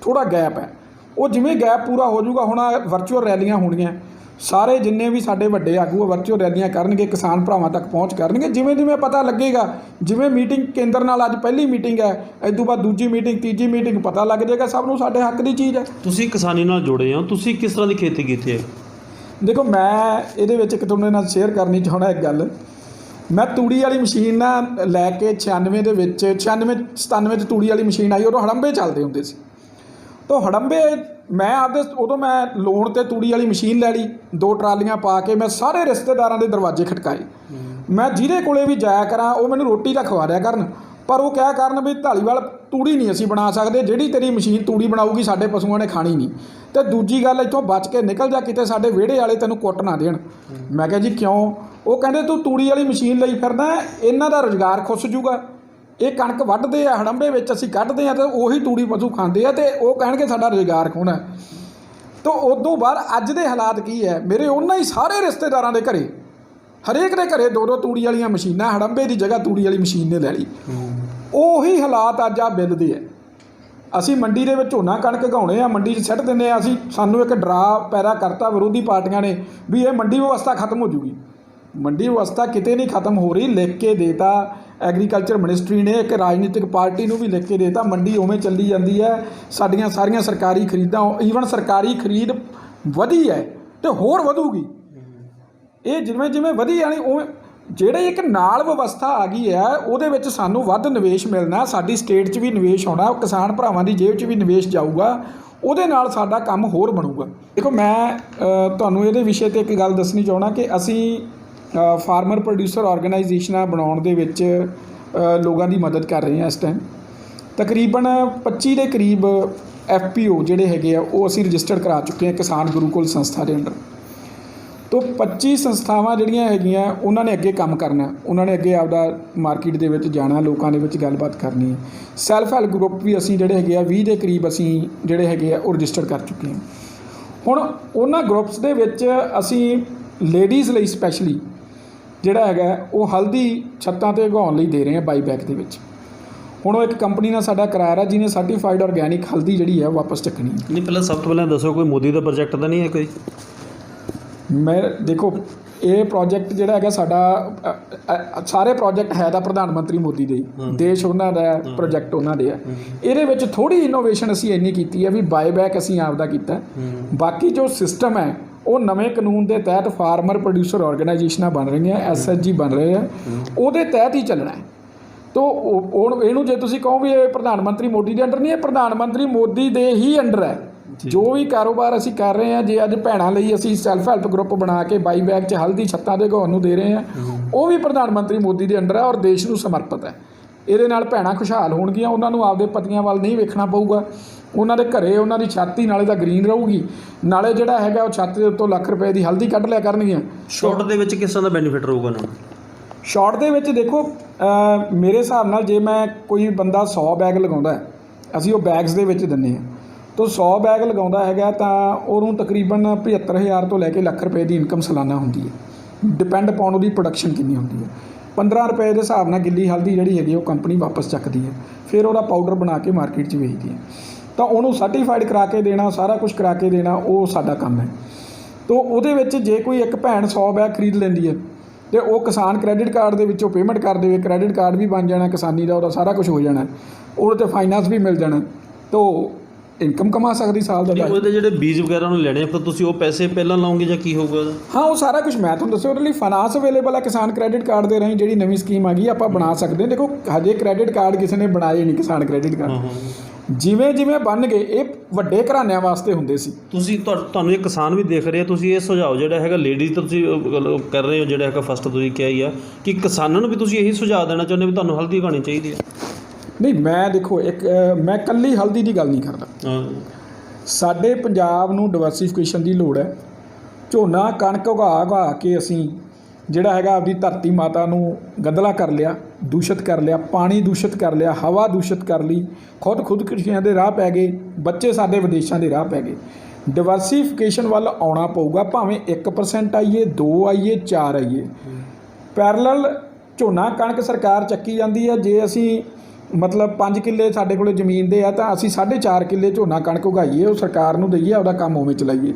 Speaker 1: ਥੋੜ੍ਹਾ ਗੈਪ ਹੈ, ਉਹ ਜਿਵੇਂ ਗੈਪ ਪੂਰਾ ਹੋ ਜਾਊਗਾ। ਹੁਣ ਵਰਚੁਅਲ ਰੈਲੀਆਂ ਹੋਣੀਆਂ, ਸਾਰੇ ਜਿੰਨੇ ਵੀ ਸਾਡੇ ਵੱਡੇ ਆਗੂ ਵਰਚੁਅਲ ਰੈਲੀਆਂ ਕਰਨਗੇ, ਕਿਸਾਨ ਭਰਾਵਾਂ ਤੱਕ ਪਹੁੰਚ ਕਰਨਗੇ। ਜਿਵੇਂ ਜਿਵੇਂ ਪਤਾ ਲੱਗੇਗਾ, ਜਿਵੇਂ ਮੀਟਿੰਗ ਕੇਂਦਰ ਨਾਲ ਅੱਜ ਪਹਿਲੀ ਮੀਟਿੰਗ ਹੈ, ਇਸ ਤੋਂ ਬਾਅਦ ਦੂਜੀ ਮੀਟਿੰਗ, ਤੀਜੀ ਮੀਟਿੰਗ, ਪਤਾ ਲੱਗ ਜਾਏਗਾ ਸਭ ਨੂੰ ਸਾਡੇ ਹੱਕ ਦੀ ਚੀਜ਼ ਹੈ।
Speaker 2: ਤੁਸੀਂ ਕਿਸਾਨੀ ਨਾਲ ਜੁੜੇ ਹੋ, ਤੁਸੀਂ ਕਿਸ ਤਰ੍ਹਾਂ ਦੀ ਖੇਤੀ ਕੀਤੀ ਹੈ?
Speaker 1: ਦੇਖੋ ਮੈਂ ਇਹਦੇ ਵਿੱਚ ਇੱਕ ਤੁਹਾਡੇ ਨਾਲ ਸ਼ੇਅਰ ਕਰਨੀ ਚਾਹੁੰਦਾ ਇੱਕ ਗੱਲ। ਮੈਂ ਤੂੜੀ ਵਾਲੀ ਮਸ਼ੀਨ ਨਾ ਲੈ ਕੇ 96 ਦੇ ਵਿੱਚ 96-97 'ਚ ਤੂੜੀ ਵਾਲੀ ਮਸ਼ੀਨ ਆਈ, ਉਦੋਂ ਹੜੰਬੇ ਚੱਲਦੇ ਹੁੰਦੇ ਸੀ। ਤਾਂ ਹੜੰਬੇ ਮੈਂ ਆਪਦੇ ਉਦੋਂ ਮੈਂ ਲੋਨ 'ਤੇ ਤੂੜੀ ਵਾਲੀ ਮਸ਼ੀਨ ਲੈ ਲਈ, 2 ਟਰਾਲੀਆਂ ਪਾ ਕੇ ਮੈਂ ਸਾਰੇ ਰਿਸ਼ਤੇਦਾਰਾਂ ਦੇ ਦਰਵਾਜ਼ੇ ਖਟਕਾਏ। ਮੈਂ ਜਿਹਦੇ ਕੋਲੇ ਵੀ ਜਾਇਆ ਕਰਾਂ ਉਹ ਮੈਨੂੰ ਰੋਟੀ ਤਾਂ ਖਵਾ ਦਿਆ ਕਰਨ, ਪਰ ਉਹ ਕਿਹਾ ਕਰਨ ਵੀ ਧਾਲੀਵਾਲ ਤੂੜੀ ਨਹੀਂ ਅਸੀਂ ਬਣਾ ਸਕਦੇ, ਜਿਹੜੀ ਤੇਰੀ ਮਸ਼ੀਨ ਤੂੜੀ ਬਣਾਊਗੀ ਸਾਡੇ ਪਸ਼ੂਆਂ ਨੇ ਖਾਣੀ ਨਹੀਂ। ਅਤੇ ਦੂਜੀ ਗੱਲ, ਇੱਥੋਂ ਬਚ ਕੇ ਨਿਕਲ ਜਾ, ਕਿਤੇ ਸਾਡੇ ਵਿਹੜੇ ਵਾਲੇ ਤੈਨੂੰ ਕੁੱਟ ਨਾ ਦੇਣ। ਮੈਂ ਕਿਹਾ ਜੀ ਕਿਉਂ? ਉਹ ਕਹਿੰਦੇ ਤੂੰ ਤੂੜੀ ਵਾਲੀ ਮਸ਼ੀਨ ਲਈ ਫਿਰਦਾ, ਇਹਨਾਂ ਦਾ ਰੁਜ਼ਗਾਰ ਖੁੱਸ ਜੂਗਾ। ਇਹ ਕਣਕ ਵੱਢਦੇ ਆ ਹੜੰਬੇ ਵਿੱਚ, ਅਸੀਂ ਕੱਢਦੇ ਹਾਂ ਅਤੇ ਉਹੀ ਤੂੜੀ ਪਸ਼ੂ ਖਾਂਦੇ ਆ, ਅਤੇ ਉਹ ਕਹਿਣਗੇ ਸਾਡਾ ਰੁਜ਼ਗਾਰ ਖੋਣਾ। ਤਾਂ ਉਦੋਂ ਬਾਅਦ ਅੱਜ ਦੇ ਹਾਲਾਤ ਕੀ ਹੈ, ਮੇਰੇ ਉਹਨਾਂ ਹੀ ਸਾਰੇ ਰਿਸ਼ਤੇਦਾਰਾਂ ਦੇ ਘਰੇ ਹਰੇਕ ਦੇ ਘਰੇ 2-2 ਤੂੜੀ ਵਾਲੀਆਂ ਮਸ਼ੀਨਾਂ, ਹੜੰਬੇ ਦੀ ਜਗ੍ਹਾ ਤੂੜੀ ਵਾਲੀ ਮਸ਼ੀਨ ਨੇ ਲੈ ਲਈ। ਉਹੀ ਹਾਲਾਤ ਅੱਜ ਆ ਬਿੱਲ ਦੇ ਹੈ। ਅਸੀਂ ਮੰਡੀ ਦੇ ਵਿੱਚ ਝੋਨਾ ਕਣਕ ਉਗਾਉਣੇ ਆ, ਮੰਡੀ 'ਚ ਸਿੱਟ ਦਿੰਦੇ ਆ। ਸਾਨੂੰ ਇੱਕ ਡਰਾ ਪੈਦਾ ਕਰਤਾ ਵਿਰੋਧੀ ਪਾਰਟੀਆਂ ਨੇ ਵੀ ਇਹ ਮੰਡੀ ਵਿਵਸਥਾ ਖਤਮ ਹੋ ਜੂਗੀ। ਮੰਡੀ ਵਿਵਸਥਾ ਕਿਤੇ ਨਹੀਂ ਖਤਮ ਹੋ ਰਹੀ। ਲਿਖ ਕੇ ਦੇਤਾ ਐਗਰੀਕਲਚਰ ਮਿਨਿਸਟਰੀ ਨੇ, ਇੱਕ ਰਾਜਨੀਤਿਕ ਪਾਰਟੀ ਨੂੰ ਵੀ ਲਿਖ ਕੇ ਦੇਤਾ, ਮੰਡੀ ਉਵੇਂ ਚੱਲੀ ਜਾਂਦੀ ਹੈ। ਸਾਡੀਆਂ ਸਾਰੀਆਂ ਸਰਕਾਰੀ ਖਰੀਦਾਂ, ਈਵਨ ਸਰਕਾਰੀ ਖਰੀਦ ਵਧੀ ਹੈ ਅਤੇ ਹੋਰ ਵਧੂਗੀ। ਇਹ ਜਿਵੇਂ ਜਿਵੇਂ ਵਧੀ ਜਾਣੀ ਉਵੇਂ ਜਿਹੜੇ ਇੱਕ ਨਾਲ ਵਿਵਸਥਾ ਆ ਗਈ ਹੈ ਉਹਦੇ ਵਿੱਚ ਸਾਨੂੰ ਵੱਧ ਨਿਵੇਸ਼ ਮਿਲਣਾ, ਸਾਡੀ ਸਟੇਟ 'ਚ ਵੀ ਨਿਵੇਸ਼ ਆਉਣਾ, ਕਿਸਾਨ ਭਰਾਵਾਂ ਦੀ ਜੇਬ 'ਚ ਵੀ ਨਿਵੇਸ਼ ਜਾਊਗਾ, ਉਹਦੇ ਨਾਲ ਸਾਡਾ ਕੰਮ ਹੋਰ ਬਣੂਗਾ। ਦੇਖੋ ਮੈਂ ਤੁਹਾਨੂੰ ਇਹਦੇ ਵਿਸ਼ੇ 'ਤੇ ਇੱਕ ਗੱਲ ਦੱਸਣੀ ਚਾਹੁੰਦਾ ਕਿ ਅਸੀਂ ਫਾਰਮਰ ਪ੍ਰੋਡਿਊਸਰ ਆਰਗੇਨਾਈਜੇਸ਼ਨਾਂ ਬਣਾਉਣ ਦੇ ਵਿੱਚ ਲੋਕਾਂ ਦੀ ਮਦਦ ਕਰ ਰਹੇ ਹਾਂ। ਇਸ ਟਾਈਮ ਤਕਰੀਬਨ 25 ਦੇ ਕਰੀਬ FPO ਜਿਹੜੇ ਹੈਗੇ ਆ ਉਹ ਅਸੀਂ ਰਜਿਸਟਰਡ ਕਰਾ ਚੁੱਕੇ ਹਾਂ ਕਿਸਾਨ ਗੁਰੂਕੁਲ ਸੰਸਥਾ ਦੇ ਅੰਡਰ। ਤੋਂ 25 ਸੰਸਥਾਵਾਂ ਜਿਹੜੀਆਂ ਹੈਗੀਆਂ ਉਹਨਾਂ ਨੇ ਅੱਗੇ ਕੰਮ ਕਰਨਾ, ਉਹਨਾਂ ਨੇ ਅੱਗੇ ਆਪਦਾ ਮਾਰਕੀਟ ਦੇ ਵਿੱਚ ਜਾਣਾ, ਲੋਕਾਂ ਦੇ ਵਿੱਚ ਗੱਲਬਾਤ ਕਰਨੀ ਹੈ। ਸੈਲਫ ਹੈਲਪ ਗਰੁੱਪ ਵੀ ਅਸੀਂ ਜਿਹੜੇ ਹੈਗੇ ਆ 20 ਦੇ ਕਰੀਬ ਅਸੀਂ ਜਿਹੜੇ ਹੈਗੇ ਆ ਉਹ ਰਜਿਸਟਰ ਕਰ ਚੁੱਕੇ ਹਾਂ। ਹੁਣ ਉਹਨਾਂ ਗਰੁੱਪਸ ਦੇ ਵਿੱਚ ਅਸੀਂ ਲੇਡੀਜ਼ ਲਈ ਸਪੈਸ਼ਲੀ ਜਿਹੜਾ ਹੈਗਾ ਉਹ ਹਲਦੀ ਛੱਤਾਂ 'ਤੇ ਉਗਾਉਣ ਲਈ ਦੇ ਰਹੇ ਹਾਂ ਬਾਈਬੈਕ ਦੇ ਵਿੱਚ। ਹੁਣ ਉਹ ਇੱਕ ਕੰਪਨੀ ਨਾਲ ਸਾਡਾ ਕਰਾਰ ਹੈ ਜਿਹਨੇ ਸਰਟੀਫਾਈਡ ਆਰਗੈਨਿਕ ਹਲਦੀ ਜਿਹੜੀ ਹੈ ਵਾਪਸ ਚੱਕਣੀ ਹੈ।
Speaker 2: ਨਹੀਂ, ਪਹਿਲਾਂ ਸਭ ਤੋਂ ਪਹਿਲਾਂ ਦੱਸੋ ਕੋਈ ਮੋਦੀ ਦਾ ਪ੍ਰੋਜੈਕਟ ਤਾਂ ਨਹੀਂ ਹੈ ਕੋਈ?
Speaker 1: ਮੈਂ ਦੇਖੋ ਇਹ ਪ੍ਰੋਜੈਕਟ ਜਿਹੜਾ ਹੈਗਾ ਸਾਡਾ ਸਾਰੇ ਪ੍ਰੋਜੈਕਟ ਹੈ ਤਾਂ ਪ੍ਰਧਾਨ ਮੰਤਰੀ ਮੋਦੀ ਦੇ, ਦੇਸ਼ ਉਹਨਾਂ ਦਾ, ਪ੍ਰੋਜੈਕਟ ਉਹਨਾਂ ਦੇ ਆ। ਇਹਦੇ ਵਿੱਚ ਥੋੜ੍ਹੀ ਇਨੋਵੇਸ਼ਨ ਅਸੀਂ ਇੰਨੀ ਕੀਤੀ ਹੈ ਵੀ ਬਾਈਬੈਕ ਅਸੀਂ ਆਪਦਾ ਕੀਤਾ। ਬਾਕੀ ਜੋ ਸਿਸਟਮ ਹੈ ਉਹ ਨਵੇਂ ਕਾਨੂੰਨ ਦੇ ਤਹਿਤ ਫਾਰਮਰ ਪ੍ਰੋਡਿਊਸਰ ਆਰਗੇਨਾਈਜੇਸ਼ਨਾਂ ਬਣ ਰਹੀਆਂ, SHG ਬਣ ਰਹੇ ਆ, ਉਹਦੇ ਤਹਿਤ ਹੀ ਚੱਲਣਾ ਹੈ। ਤੋ ਹੁਣ ਇਹਨੂੰ ਜੇ ਤੁਸੀਂ ਕਹੋ ਵੀ ਇਹ ਪ੍ਰਧਾਨ ਮੰਤਰੀ ਮੋਦੀ ਦੇ ਅੰਡਰ ਨਹੀਂ, ਇਹ ਪ੍ਰਧਾਨ ਮੰਤਰੀ ਮੋਦੀ ਦੇ ਹੀ ਅੰਡਰ ਹੈ। ਜੋ ਵੀ ਕਾਰੋਬਾਰ ਅਸੀਂ ਕਰ ਰਹੇ ਹਾਂ, ਜੇ ਅੱਜ ਭੈਣਾਂ ਲਈ ਅਸੀਂ ਸੈਲਫ ਹੈਲਪ ਗਰੁੱਪ ਬਣਾ ਕੇ ਬਾਈਬੈਕ 'ਚ ਹਲਦੀ ਛੱਤਾਂ ਦੇ ਉਗਾਉਣ ਨੂੰ ਦੇ ਰਹੇ ਹਾਂ, ਉਹ ਵੀ ਪ੍ਰਧਾਨ ਮੰਤਰੀ ਮੋਦੀ ਦੇ ਅੰਡਰ ਹੈ ਔਰ ਦੇਸ਼ ਨੂੰ ਸਮਰਪਿਤ ਹੈ। ਇਹਦੇ ਨਾਲ ਭੈਣਾਂ ਖੁਸ਼ਹਾਲ ਹੋਣਗੀਆਂ, ਉਹਨਾਂ ਨੂੰ ਆਪਦੇ ਪਤੀਆਂ ਵੱਲ ਨਹੀਂ ਵੇਖਣਾ ਪਊਗਾ। ਉਹਨਾਂ ਦੇ ਘਰੇ ਉਹਨਾਂ ਦੀ ਛਾਤੀ ਨਾਲੇ ਤਾਂ ਗਰੀਨ ਰਹੂਗੀ, ਨਾਲੇ ਜਿਹੜਾ ਹੈਗਾ ਉਹ ਛੱਤ ਦੇ ਉੱਤੋਂ ਲੱਖ ਰੁਪਏ ਦੀ ਹਲਦੀ ਕੱਢ ਲਿਆ ਕਰਨਗੀਆਂ।
Speaker 2: ਸ਼ਾਰਟ ਦੇ ਵਿੱਚ ਕਿਸ ਤਰ੍ਹਾਂ ਦਾ ਬੈਨੀਫਿਟ ਰਹੂਗਾ ਉਹਨਾਂ ਨੂੰ?
Speaker 1: ਸ਼ਾਰਟ ਦੇ ਵਿੱਚ ਦੇਖੋ ਮੇਰੇ ਹਿਸਾਬ ਨਾਲ ਜੇ ਮੈਂ ਕੋਈ ਬੰਦਾ 100 ਬੈਗ ਲਗਾਉਂਦਾ ਹੈ, ਅਸੀਂ ਉਹ ਬੈਗਸ ਦੇ ਵਿੱਚ ਦਿੰਦੇ ਹਾਂ। ਤੋ 100 ਬੈਗ ਲਗਾਉਂਦਾ ਹੈਗਾ ਤਾਂ ਉਹਨੂੰ ਤਕਰੀਬਨ 75,000 ਤੋਂ ਲੈ ਕੇ ਲੱਖ ਰੁਪਏ ਦੀ ਇਨਕਮ ਸਾਲਾਨਾ ਹੁੰਦੀ ਹੈ। ਡਿਪੈਂਡ ਅਪੋਨ ਉਹਦੀ ਪ੍ਰੋਡਕਸ਼ਨ ਕਿੰਨੀ ਹੁੰਦੀ ਹੈ। 15 ਰੁਪਏ ਦੇ ਹਿਸਾਬ ਨਾਲ ਗਿੱਲੀ ਹਲਦੀ ਜਿਹੜੀ ਹੈਗੀ ਉਹ ਕੰਪਨੀ ਵਾਪਸ ਚੱਕਦੀ ਹੈ, ਫਿਰ ਉਹਦਾ ਪਾਊਡਰ ਬਣਾ ਕੇ ਮਾਰਕੀਟ 'ਚ ਵੇਚਦੀ ਹੈ। ਤਾਂ ਉਹਨੂੰ ਸਰਟੀਫਾਈਡ ਕਰਾ ਕੇ ਦੇਣਾ, ਸਾਰਾ ਕੁਝ ਕਰਾ ਕੇ ਦੇਣਾ, ਉਹ ਸਾਡਾ ਕੰਮ ਹੈ। ਤੋ ਉਹਦੇ ਵਿੱਚ ਜੇ ਕੋਈ ਇੱਕ ਭੈਣ 100 ਬੈਗ ਖਰੀਦ ਲੈਂਦੀ ਹੈ ਅਤੇ ਉਹ ਕਿਸਾਨ ਕ੍ਰੈਡਿਟ ਕਾਰਡ ਦੇ ਵਿੱਚੋਂ ਪੇਮੈਂਟ ਕਰ ਦੇਵੇ, ਕ੍ਰੈਡਿਟ ਕਾਰਡ ਵੀ ਬਣ ਜਾਣਾ ਕਿਸਾਨੀ ਦਾ, ਉਹਦਾ ਸਾਰਾ ਕੁਝ ਹੋ ਜਾਣਾ, ਉਹਦੇ 'ਤੇ ਫਾਈਨਾਂਸ ਵੀ ਮਿਲ ਜਾਣਾ, ਤੋ ਇਨਕਮ ਕਮਾ ਸਕਦੀ ਸਾਲ ਦਾ।
Speaker 2: ਉਹਦੇ ਜਿਹੜੇ ਬੀਜ ਵਗੈਰਾ ਨੂੰ ਲੈਣੇ ਫਿਰ ਤੁਸੀਂ ਉਹ ਪੈਸੇ ਪਹਿਲਾਂ ਲਾਓਗੇ ਜਾਂ ਕੀ ਹੋਊਗਾ ਉਹਦਾ?
Speaker 1: ਹਾਂ, ਉਹ ਸਾਰਾ ਕੁਝ ਮੈਂ ਤੁਹਾਨੂੰ ਦੱਸਿਆ। ਉਹਦੇ ਲਈ ਫਾਈਨਾਂਸ ਅਵੇਲੇਬਲ ਹੈ ਕਿਸਾਨ ਕ੍ਰੈਡਿਟ ਕਾਰਡ ਦੇ ਰਾਹੀਂ। ਜਿਹੜੀ ਨਵੀਂ ਸਕੀਮ ਆ ਗਈ ਆਪਾਂ ਬਣਾ ਸਕਦੇ ਹਾਂ। ਦੇਖੋ ਹਜੇ ਕ੍ਰੈਡਿਟ ਕਾਰਡ ਕਿਸੇ ਨੇ ਬਣਾਏ ਨਹੀਂ, ਕਿਸਾਨ ਕ੍ਰੈਡਿਟ ਕਾਰਡ ਜਿਵੇਂ ਜਿਵੇਂ ਬਣ ਗਏ ਇਹ ਵੱਡੇ ਘਰਾਣਿਆਂ ਵਾਸਤੇ ਹੁੰਦੇ ਸੀ।
Speaker 2: ਤੁਸੀਂ ਤੁਹਾਨੂੰ ਇਹ ਕਿਸਾਨ ਵੀ ਦੇਖ ਰਹੇ, ਤੁਸੀਂ ਇਹ ਸੁਝਾਅ ਜਿਹੜਾ ਹੈਗਾ ਲੇਡੀਜ਼ ਤਾਂ ਤੁਸੀਂ ਕਰ ਰਹੇ ਹੋ, ਜਿਹੜਾ ਹੈਗਾ ਫਸਟ ਤੁਸੀਂ ਕਿਹਾ ਹੀ ਆ ਕਿ ਕਿਸਾਨਾਂ ਨੂੰ ਵੀ ਤੁਸੀਂ ਇਹੀ ਸੁਝਾਅ ਦੇਣਾ ਚਾਹੁੰਦੇ ਵੀ ਤੁਹਾਨੂੰ ਹਲਦੀ ਉਗਾਉਣੀ ਚਾਹੀਦੀ ਹੈ?
Speaker 1: ਨਹੀਂ, ਮੈਂ ਦੇਖੋ ਮੈਂ ਇਕੱਲੀ ਹਲਦੀ ਦੀ ਗੱਲ ਨਹੀਂ ਕਰਦਾ। ਸਾਡੇ ਪੰਜਾਬ ਨੂੰ ਡਿਵਰਸੀਫਿਕੇਸ਼ਨ ਦੀ ਲੋੜ ਹੈ। ਝੋਨਾ ਕਣਕ ਉਗਾ ਕੇ ਅਸੀਂ ਜਿਹੜਾ ਹੈਗਾ ਆਪਦੀ ਧਰਤੀ ਮਾਤਾ ਨੂੰ ਗੰਦਲਾ ਕਰ ਲਿਆ, ਦੂਸ਼ਿਤ ਕਰ ਲਿਆ, ਪਾਣੀ ਦੂਸ਼ਿਤ ਕਰ ਲਿਆ, ਹਵਾ ਦੂਸ਼ਿਤ ਕਰ ਲਈ, ਖੁਦਕੁਸ਼ੀਆਂ ਦੇ ਰਾਹ ਪੈ ਗਏ, ਬੱਚੇ ਸਾਡੇ ਵਿਦੇਸ਼ਾਂ ਦੇ ਰਾਹ ਪੈ ਗਏ। ਡਿਵਰਸੀਫਿਕੇਸ਼ਨ ਵੱਲ ਆਉਣਾ ਪਊਗਾ, ਭਾਵੇਂ 1% ਆਈਏ, 2 ਆਈਏ, 4 ਆਈਏ। ਪੈਰਲਲ ਝੋਨਾ ਕਣਕ ਸਰਕਾਰ ਚੱਕੀ ਜਾਂਦੀ ਹੈ। ਜੇ ਅਸੀਂ ਮਤਲਬ 5 ਕਿੱਲੇ ਸਾਡੇ ਕੋਲ ਜ਼ਮੀਨ ਦੇ ਆ ਤਾਂ ਅਸੀਂ 4.5 ਕਿੱਲੇ ਝੋਨਾ ਕਣਕ ਉਗਾਈਏ, ਉਹ ਸਰਕਾਰ ਨੂੰ ਦਈਏ, ਆਪਦਾ ਕੰਮ ਉਵੇਂ ਚਲਾਈਏ।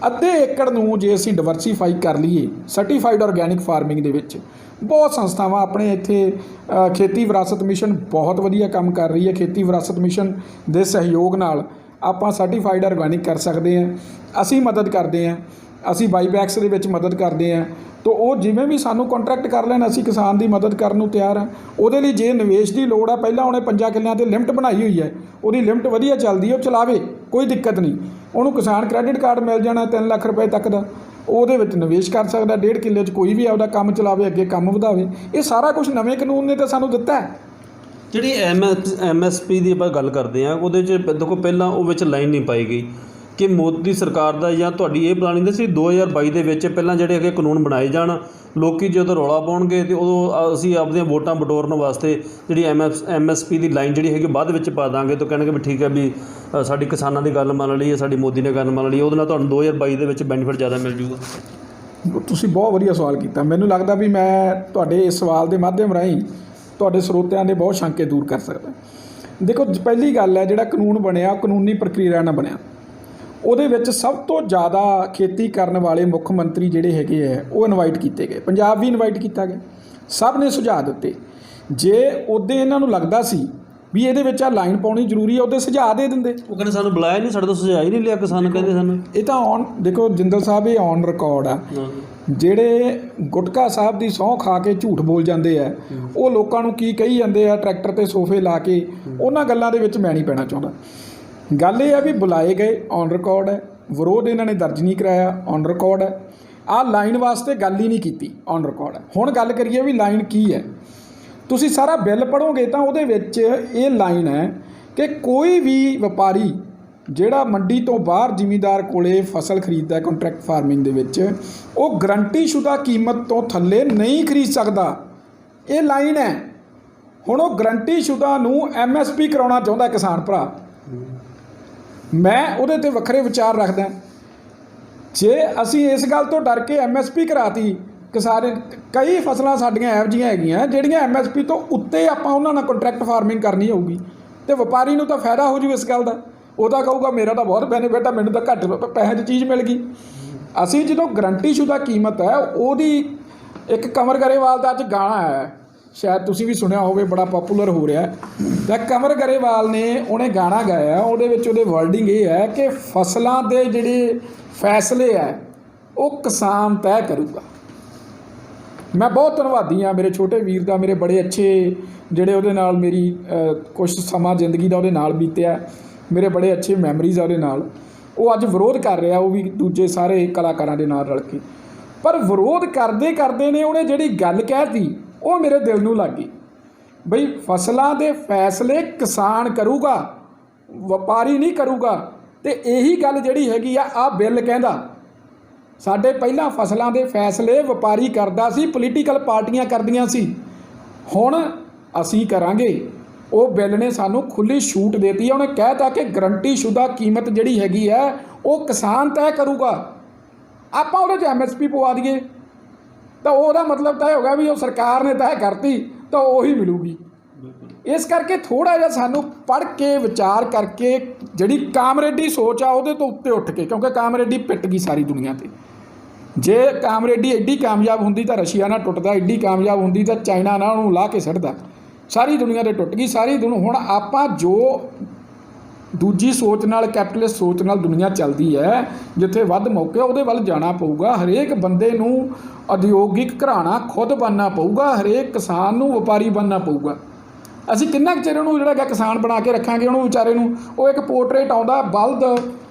Speaker 1: ਅੱਧੇ ਏਕੜ ਨੂੰ ਜੇ ਅਸੀਂ ਡਿਵਰਸੀਫਾਈ ਕਰ ਲਈਏ ਸਰਟੀਫਾਈਡ ਆਰਗੈਨਿਕ ਫਾਰਮਿੰਗ ਦੇ ਵਿੱਚ, ਬਹੁਤ ਸੰਸਥਾਵਾਂ ਆਪਣੇ ਇੱਥੇ ਖੇਤੀ ਵਿਰਾਸਤ ਮਿਸ਼ਨ ਬਹੁਤ ਵਧੀਆ ਕੰਮ ਕਰ ਰਹੀ ਹੈ। ਖੇਤੀ ਵਿਰਾਸਤ ਮਿਸ਼ਨ ਦੇ ਸਹਿਯੋਗ ਨਾਲ ਆਪਾਂ ਸਰਟੀਫਾਈਡ ਆਰਗੈਨਿਕ ਕਰ ਸਕਦੇ ਹਾਂ। ਅਸੀਂ ਮਦਦ ਕਰਦੇ ਹਾਂ, ਅਸੀਂ ਬਾਈਬੈਕਸ ਦੇ ਵਿੱਚ ਮਦਦ ਕਰਦੇ ਹਾਂ। ਤੋ ਉਹ ਜਿਵੇਂ ਵੀ ਸਾਨੂੰ ਕੰਟਰੈਕਟ ਕਰ ਲੈਣ, ਅਸੀਂ ਕਿਸਾਨ ਦੀ ਮਦਦ ਕਰਨ ਨੂੰ ਤਿਆਰ ਹਾਂ। ਉਹਦੇ ਲਈ ਜੇ ਨਿਵੇਸ਼ ਦੀ ਲੋੜ ਹੈ, ਪਹਿਲਾਂ ਉਹਨੇ 5 ਕਿੱਲਿਆਂ 'ਤੇ ਲਿਮਟ ਬਣਾਈ ਹੋਈ ਹੈ, ਉਹਦੀ ਲਿਮਟ ਵਧੀਆ ਚੱਲਦੀ ਹੈ, ਉਹ ਚਲਾਵੇ, ਕੋਈ ਦਿੱਕਤ ਨਹੀਂ। ਉਹਨੂੰ ਕਿਸਾਨ ਕ੍ਰੈਡਿਟ ਕਾਰਡ ਮਿਲ ਜਾਣਾ 3 ਲੱਖ ਰੁਪਏ ਤੱਕ ਦਾ, ਉਹਦੇ ਵਿੱਚ ਨਿਵੇਸ਼ ਕਰ ਸਕਦਾ। 1.5 ਕਿੱਲੇ 'ਚ ਕੋਈ ਵੀ ਆਪਦਾ ਕੰਮ ਚਲਾਵੇ, ਅੱਗੇ ਕੰਮ ਵਧਾਵੇ। ਇਹ ਸਾਰਾ ਕੁਝ ਨਵੇਂ ਕਾਨੂੰਨ ਨੇ ਤਾਂ ਸਾਨੂੰ ਦਿੱਤਾ ਹੈ।
Speaker 2: ਜਿਹੜੀ MSP ਦੀ ਆਪਾਂ ਗੱਲ ਕਰਦੇ ਹਾਂ, ਉਹਦੇ 'ਚ ਦੇਖੋ ਪਹਿਲਾਂ ਉਹ ਵਿੱਚ ਲਾਈਨ ਨਹੀਂ ਪਾਈ ਗਈ ਕਿ ਮੋਦੀ ਸਰਕਾਰ ਦਾ ਜਾਂ ਤੁਹਾਡੀ ਇਹ ਪਲਾਨਿੰਗ ਸੀ 2022 ਦੇ ਵਿੱਚ ਪਹਿਲਾਂ ਜਿਹੜੇ ਹੈਗੇ ਕਾਨੂੰਨ ਬਣਾਏ ਜਾਣ, ਲੋਕੀ ਜਦੋਂ ਰੌਲਾ ਪਾਉਣਗੇ ਅਤੇ ਉਦੋਂ ਅਸੀਂ ਆਪਦੀਆਂ ਵੋਟਾਂ ਬਟੋਰਨ ਵਾਸਤੇ ਜਿਹੜੀ MSP ਦੀ ਲਾਈਨ ਜਿਹੜੀ ਹੈਗੀ ਬਾਅਦ ਵਿੱਚ ਪਾ ਦਾਂਗੇ। ਤਾਂ ਕਹਿਣਗੇ ਵੀ ਠੀਕ ਹੈ ਵੀ ਸਾਡੀ ਕਿਸਾਨਾਂ ਦੀ ਗੱਲ ਮੰਨ ਲਈ ਹੈ, ਸਾਡੀ ਮੋਦੀ ਨੇ ਗੱਲ ਮੰਨ ਲਈ, ਉਹਦੇ ਨਾਲ ਤੁਹਾਨੂੰ 2022 ਦੇ ਵਿੱਚ ਬੈਨੀਫਿਟ ਜ਼ਿਆਦਾ ਮਿਲ ਜੂਗਾ।
Speaker 1: ਤੁਸੀਂ ਬਹੁਤ ਵਧੀਆ ਸਵਾਲ ਕੀਤਾ। ਮੈਨੂੰ ਲੱਗਦਾ ਵੀ ਮੈਂ ਤੁਹਾਡੇ ਇਸ ਸਵਾਲ ਦੇ ਮਾਧਿਅਮ ਰਾਹੀਂ ਤੁਹਾਡੇ ਸਰੋਤਿਆਂ ਦੇ ਬਹੁਤ ਸ਼ੰਕੇ ਦੂਰ ਕਰ ਸਕਦਾ। ਦੇਖੋ, ਪਹਿਲੀ ਗੱਲ ਹੈ, ਜਿਹੜਾ ਕਾਨੂੰਨ ਬਣਿਆ ਕਾਨੂੰਨੀ ਪ੍ਰਕਿਰਿਆ ਨਾਲ ਬਣਿਆ। ਉਹਦੇ ਵਿੱਚ ਸਭ ਤੋਂ ਜ਼ਿਆਦਾ ਖੇਤੀ ਕਰਨ ਵਾਲੇ ਮੁੱਖ ਮੰਤਰੀ ਜਿਹੜੇ ਹੈਗੇ ਹੈ ਉਹ ਇਨਵਾਈਟ ਕੀਤੇ ਗਏ। ਪੰਜਾਬ ਵੀ ਇਨਵਾਈਟ ਕੀਤਾ ਗਿਆ, ਸਭ ਨੇ ਸੁਝਾਅ ਦਿੱਤੇ। ਜੇ ਉਹਦੇ ਇਹਨਾਂ ਨੂੰ ਲੱਗਦਾ ਸੀ ਵੀ ਇਹਦੇ ਵਿੱਚ ਆ ਲਾਈਨ ਪਾਉਣੀ ਜ਼ਰੂਰੀ ਹੈ, ਉਹਦੇ ਸੁਝਾਅ ਦੇ ਦਿੰਦੇ।
Speaker 2: ਉਹ ਕਹਿੰਦੇ ਸਾਨੂੰ ਬੁਲਾਇਆ ਨਹੀਂ, ਸਾਡੇ ਤੋਂ ਸੁਝਾਅ ਹੀ ਨਹੀਂ ਲਿਆ, ਕਿਸਾਨ ਕਹਿੰਦੇ ਸਾਨੂੰ।
Speaker 1: ਇਹ ਤਾਂ ਦੇਖੋ ਜਿੰਦਲ ਸਾਹਿਬ, ਇਹ ਔਨ ਰਿਕਾਰਡ ਆ। ਜਿਹੜੇ ਗੁਟਕਾ ਸਾਹਿਬ ਦੀ ਸਹੁੰ ਖਾ ਕੇ ਝੂਠ ਬੋਲ ਜਾਂਦੇ ਆ, ਉਹ ਲੋਕਾਂ ਨੂੰ ਕੀ ਕਹੀ ਜਾਂਦੇ ਆ ਟਰੈਕਟਰ 'ਤੇ ਸੋਫੇ ਲਾ ਕੇ, ਉਹਨਾਂ ਗੱਲਾਂ ਦੇ ਵਿੱਚ ਮੈਂ ਨਹੀਂ ਪੈਣਾ ਚਾਹੁੰਦਾ। ਗੱਲ ਇਹ ਆ ਵੀ ਬੁਲਾਏ ਗਏ, ਔਨ ਰਿਕਾਰਡ ਹੈ। ਵਿਰੋਧ ਇਹਨਾਂ ਨੇ ਦਰਜ ਨਹੀਂ ਕਰਾਇਆ, ਔਨ ਰਿਕਾਰਡ ਹੈ। ਆਹ ਲਾਈਨ ਵਾਸਤੇ ਗੱਲ ਹੀ ਨਹੀਂ ਕੀਤੀ, ਔਨ ਰਿਕਾਰਡ ਹੈ। ਹੁਣ ਗੱਲ ਕਰੀਏ ਵੀ ਲਾਈਨ ਕੀ ਹੈ। ਤੁਸੀਂ ਸਾਰਾ ਬਿੱਲ ਪੜ੍ਹੋਗੇ ਤਾਂ ਉਹਦੇ ਵਿੱਚ ਇਹ ਲਾਈਨ ਹੈ ਕਿ ਕੋਈ ਵੀ ਵਪਾਰੀ ਜਿਹੜਾ ਮੰਡੀ ਤੋਂ ਬਾਹਰ ਜ਼ਿਮੀਂਦਾਰ ਕੋਲੇ ਫਸਲ ਖਰੀਦਦਾ ਹੈ ਕੰਟਰੈਕਟ ਫਾਰਮਿੰਗ ਦੇ ਵਿੱਚ, ਉਹ ਗਰੰਟੀਸ਼ੁਦਾ ਕੀਮਤ ਤੋਂ ਥੱਲੇ ਨਹੀਂ ਖਰੀਦ ਸਕਦਾ। ਇਹ ਲਾਈਨ ਹੈ। ਹੁਣ ਉਹ ਗਰੰਟੀਸ਼ੁਦਾ ਨੂੰ MSP ਕਰਾਉਣਾ ਚਾਹੁੰਦਾ ਕਿਸਾਨ ਭਰਾ। ਮੈਂ ਉਹਦੇ 'ਤੇ ਵੱਖਰੇ ਵਿਚਾਰ ਰੱਖਦਾ। ਜੇ ਅਸੀਂ ਇਸ ਗੱਲ ਤੋਂ ਡਰ ਕੇ MSP ਕਰਾਤੀ, ਕਿਸਾਨ ਕਈ ਫਸਲਾਂ ਸਾਡੀਆਂ ਇਹੋ ਜਿਹੀਆਂ ਹੈਗੀਆਂ ਜਿਹੜੀਆਂ MSP ਤੋਂ ਉੱਤੇ ਆਪਾਂ ਉਹਨਾਂ ਨਾਲ ਕੰਟਰੈਕਟ ਫਾਰਮਿੰਗ ਕਰਨੀ ਹੋਊਗੀ, ਅਤੇ ਵਪਾਰੀ ਨੂੰ ਤਾਂ ਫਾਇਦਾ ਹੋ ਜੂ ਇਸ ਗੱਲ ਦਾ। ਉਹ ਤਾਂ ਕਹੂਗਾ ਮੇਰਾ ਤਾਂ ਬਹੁਤ ਬੈਨੀਫਿਟ ਆ, ਮੈਨੂੰ ਤਾਂ ਘੱਟ ਪੈਸੇ 'ਚ ਚੀਜ਼ ਮਿਲ ਗਈ। ਅਸੀਂ ਜਦੋਂ ਗਰੰਟੀਸ਼ੁਦਾ ਕੀਮਤ ਹੈ ਉਹਦੀ, ਇੱਕ ਕੰਵਰ ਗਰੇਵਾਲ ਦਾ ਅੱਜ ਗਾਣਾ ਹੈ, ਸ਼ਾਇਦ ਤੁਸੀਂ ਵੀ ਸੁਣਿਆ ਹੋਵੇ, ਬੜਾ ਪੋਪੂਲਰ ਹੋ ਰਿਹਾ। ਤਾਂ ਕੰਵਰ ਗਰੇਵਾਲ ਨੇ ਉਹਨੇ ਗਾਣਾ ਗਾਇਆ, ਉਹਦੇ ਵਿੱਚ ਉਹਦੇ ਵਰਡਿੰਗ ਇਹ ਹੈ ਕਿ ਫਸਲਾਂ ਦੇ ਜਿਹੜੇ ਫੈਸਲੇ ਹੈ ਉਹ ਕਿਸਾਨ ਤੈਅ ਕਰੂਗਾ। ਮੈਂ ਬਹੁਤ ਧੰਨਵਾਦੀ ਹਾਂ ਮੇਰੇ ਛੋਟੇ ਵੀਰ ਦਾ, ਮੇਰੇ ਬੜੇ ਅੱਛੇ ਜਿਹੜੇ ਉਹਦੇ ਨਾਲ ਮੇਰੀ ਕੁਛ ਸਮਾਂ ਜ਼ਿੰਦਗੀ ਦਾ ਉਹਦੇ ਨਾਲ ਬੀਤਿਆ, ਮੇਰੇ ਬੜੇ ਅੱਛੇ ਮੈਮਰੀਜ਼ ਆ ਉਹਦੇ ਨਾਲ। ਉਹ ਅੱਜ ਵਿਰੋਧ ਕਰ ਰਿਹਾ, ਉਹ ਵੀ ਦੂਜੇ ਸਾਰੇ ਕਲਾਕਾਰਾਂ ਦੇ ਨਾਲ ਰਲ ਕੇ। ਪਰ ਵਿਰੋਧ ਕਰਦੇ ਕਰਦੇ ਨੇ ਉਹਨੇ ਜਿਹੜੀ ਗੱਲ ਕਹਿਤੀ ਉਹ ਮੇਰੇ ਦਿਲ ਨੂੰ ਲੱਗ ਗਈ। ਬਈ ਫਸਲਾਂ ਦੇ ਫੈਸਲੇ ਕਿਸਾਨ ਕਰੂਗਾ, ਵਪਾਰੀ ਨਹੀਂ ਕਰੂਗਾ। ਅਤੇ ਇਹੀ ਗੱਲ ਜਿਹੜੀ ਹੈਗੀ ਆ ਬਿੱਲ ਕਹਿੰਦਾ। ਸਾਡੇ ਪਹਿਲਾਂ ਫਸਲਾਂ ਦੇ ਫੈਸਲੇ ਵਪਾਰੀ ਕਰਦਾ ਸੀ, ਪੋਲੀਟੀਕਲ ਪਾਰਟੀਆਂ ਕਰਦੀਆਂ ਸੀ, ਹੁਣ ਅਸੀਂ ਕਰਾਂਗੇ। ਉਹ ਬਿੱਲ ਨੇ ਸਾਨੂੰ ਖੁੱਲ੍ਹੀ ਛੂਟ ਦੇਤੀ ਹੈ। ਉਹਨੇ ਕਹਿ ਤਾ ਕਿ ਗਰੰਟੀਸ਼ੁਦਾ ਕੀਮਤ ਜਿਹੜੀ ਹੈਗੀ ਹੈ ਉਹ ਕਿਸਾਨ ਤੈਅ ਕਰੂਗਾ। ਆਪਾਂ ਉਹਦੇ 'ਚ MSP ਪਵਾ ਦਈਏ ਤਾਂ ਉਹਦਾ ਮਤਲਬ ਤੈਅ ਹੋ ਗਿਆ ਵੀ ਉਹ ਸਰਕਾਰ ਨੇ ਤੈਅ ਕਰਤੀ ਤਾਂ ਉਹੀ ਮਿਲੂਗੀ। ਇਸ ਕਰਕੇ ਥੋੜ੍ਹਾ ਜਿਹਾ ਸਾਨੂੰ ਪੜ੍ਹ ਕੇ ਵਿਚਾਰ ਕਰਕੇ ਜਿਹੜੀ ਕਾਮਰੇਡੀ ਸੋਚ ਆ ਉਹਦੇ ਤੋਂ ਉੱਤੇ ਉੱਠ ਕੇ, ਕਿਉਂਕਿ ਕਾਮਰੇਡੀ ਪਿੱਟ ਗਈ ਸਾਰੀ ਦੁਨੀਆ 'ਤੇ। ਜੇ ਕਾਮਰੇਡੀ ਐਡੀ ਕਾਮਯਾਬ ਹੁੰਦੀ ਤਾਂ ਰਸ਼ੀਆ ਨਾਲ ਟੁੱਟਦਾ, ਐਡੀ ਕਾਮਯਾਬ ਹੁੰਦੀ ਤਾਂ ਚਾਈਨਾ ਨਾਲ ਉਹਨੂੰ ਲਾ ਕੇ ਸਿੱਟਦਾ। ਸਾਰੀ ਦੁਨੀਆ 'ਤੇ ਟੁੱਟ ਗਈ, ਸਾਰੀ ਦੁਨੀਆ। ਹੁਣ ਆਪਾਂ ਜੋ ਦੂਜੀ ਸੋਚ ਨਾਲ, ਕੈਪੀਟਲਿਸਟ ਸੋਚ ਨਾਲ ਦੁਨੀਆ ਚੱਲਦੀ ਹੈ, ਜਿੱਥੇ ਵੱਧ ਮੌਕੇ ਉਹਦੇ ਵੱਲ ਜਾਣਾ ਪਊਗਾ। ਹਰੇਕ ਬੰਦੇ ਨੂੰ ਉਦਯੋਗਿਕ ਘਰਾਣਾ ਖੁਦ ਬਣਨਾ ਪਊਗਾ, ਹਰੇਕ ਕਿਸਾਨ ਨੂੰ ਵਪਾਰੀ ਬਣਨਾ ਪਊਗਾ। ਅਸੀਂ ਕਿੰਨਾ ਕੁ ਚਿਰ ਉਹਨੂੰ ਜਿਹੜਾ ਹੈਗਾ ਕਿਸਾਨ ਬਣਾ ਕੇ ਰੱਖਾਂਗੇ? ਉਹਨੂੰ ਵਿਚਾਰੇ ਨੂੰ ਉਹ ਇੱਕ ਪੋਰਟਰੇਟ ਆਉਂਦਾ, ਬਲਦ,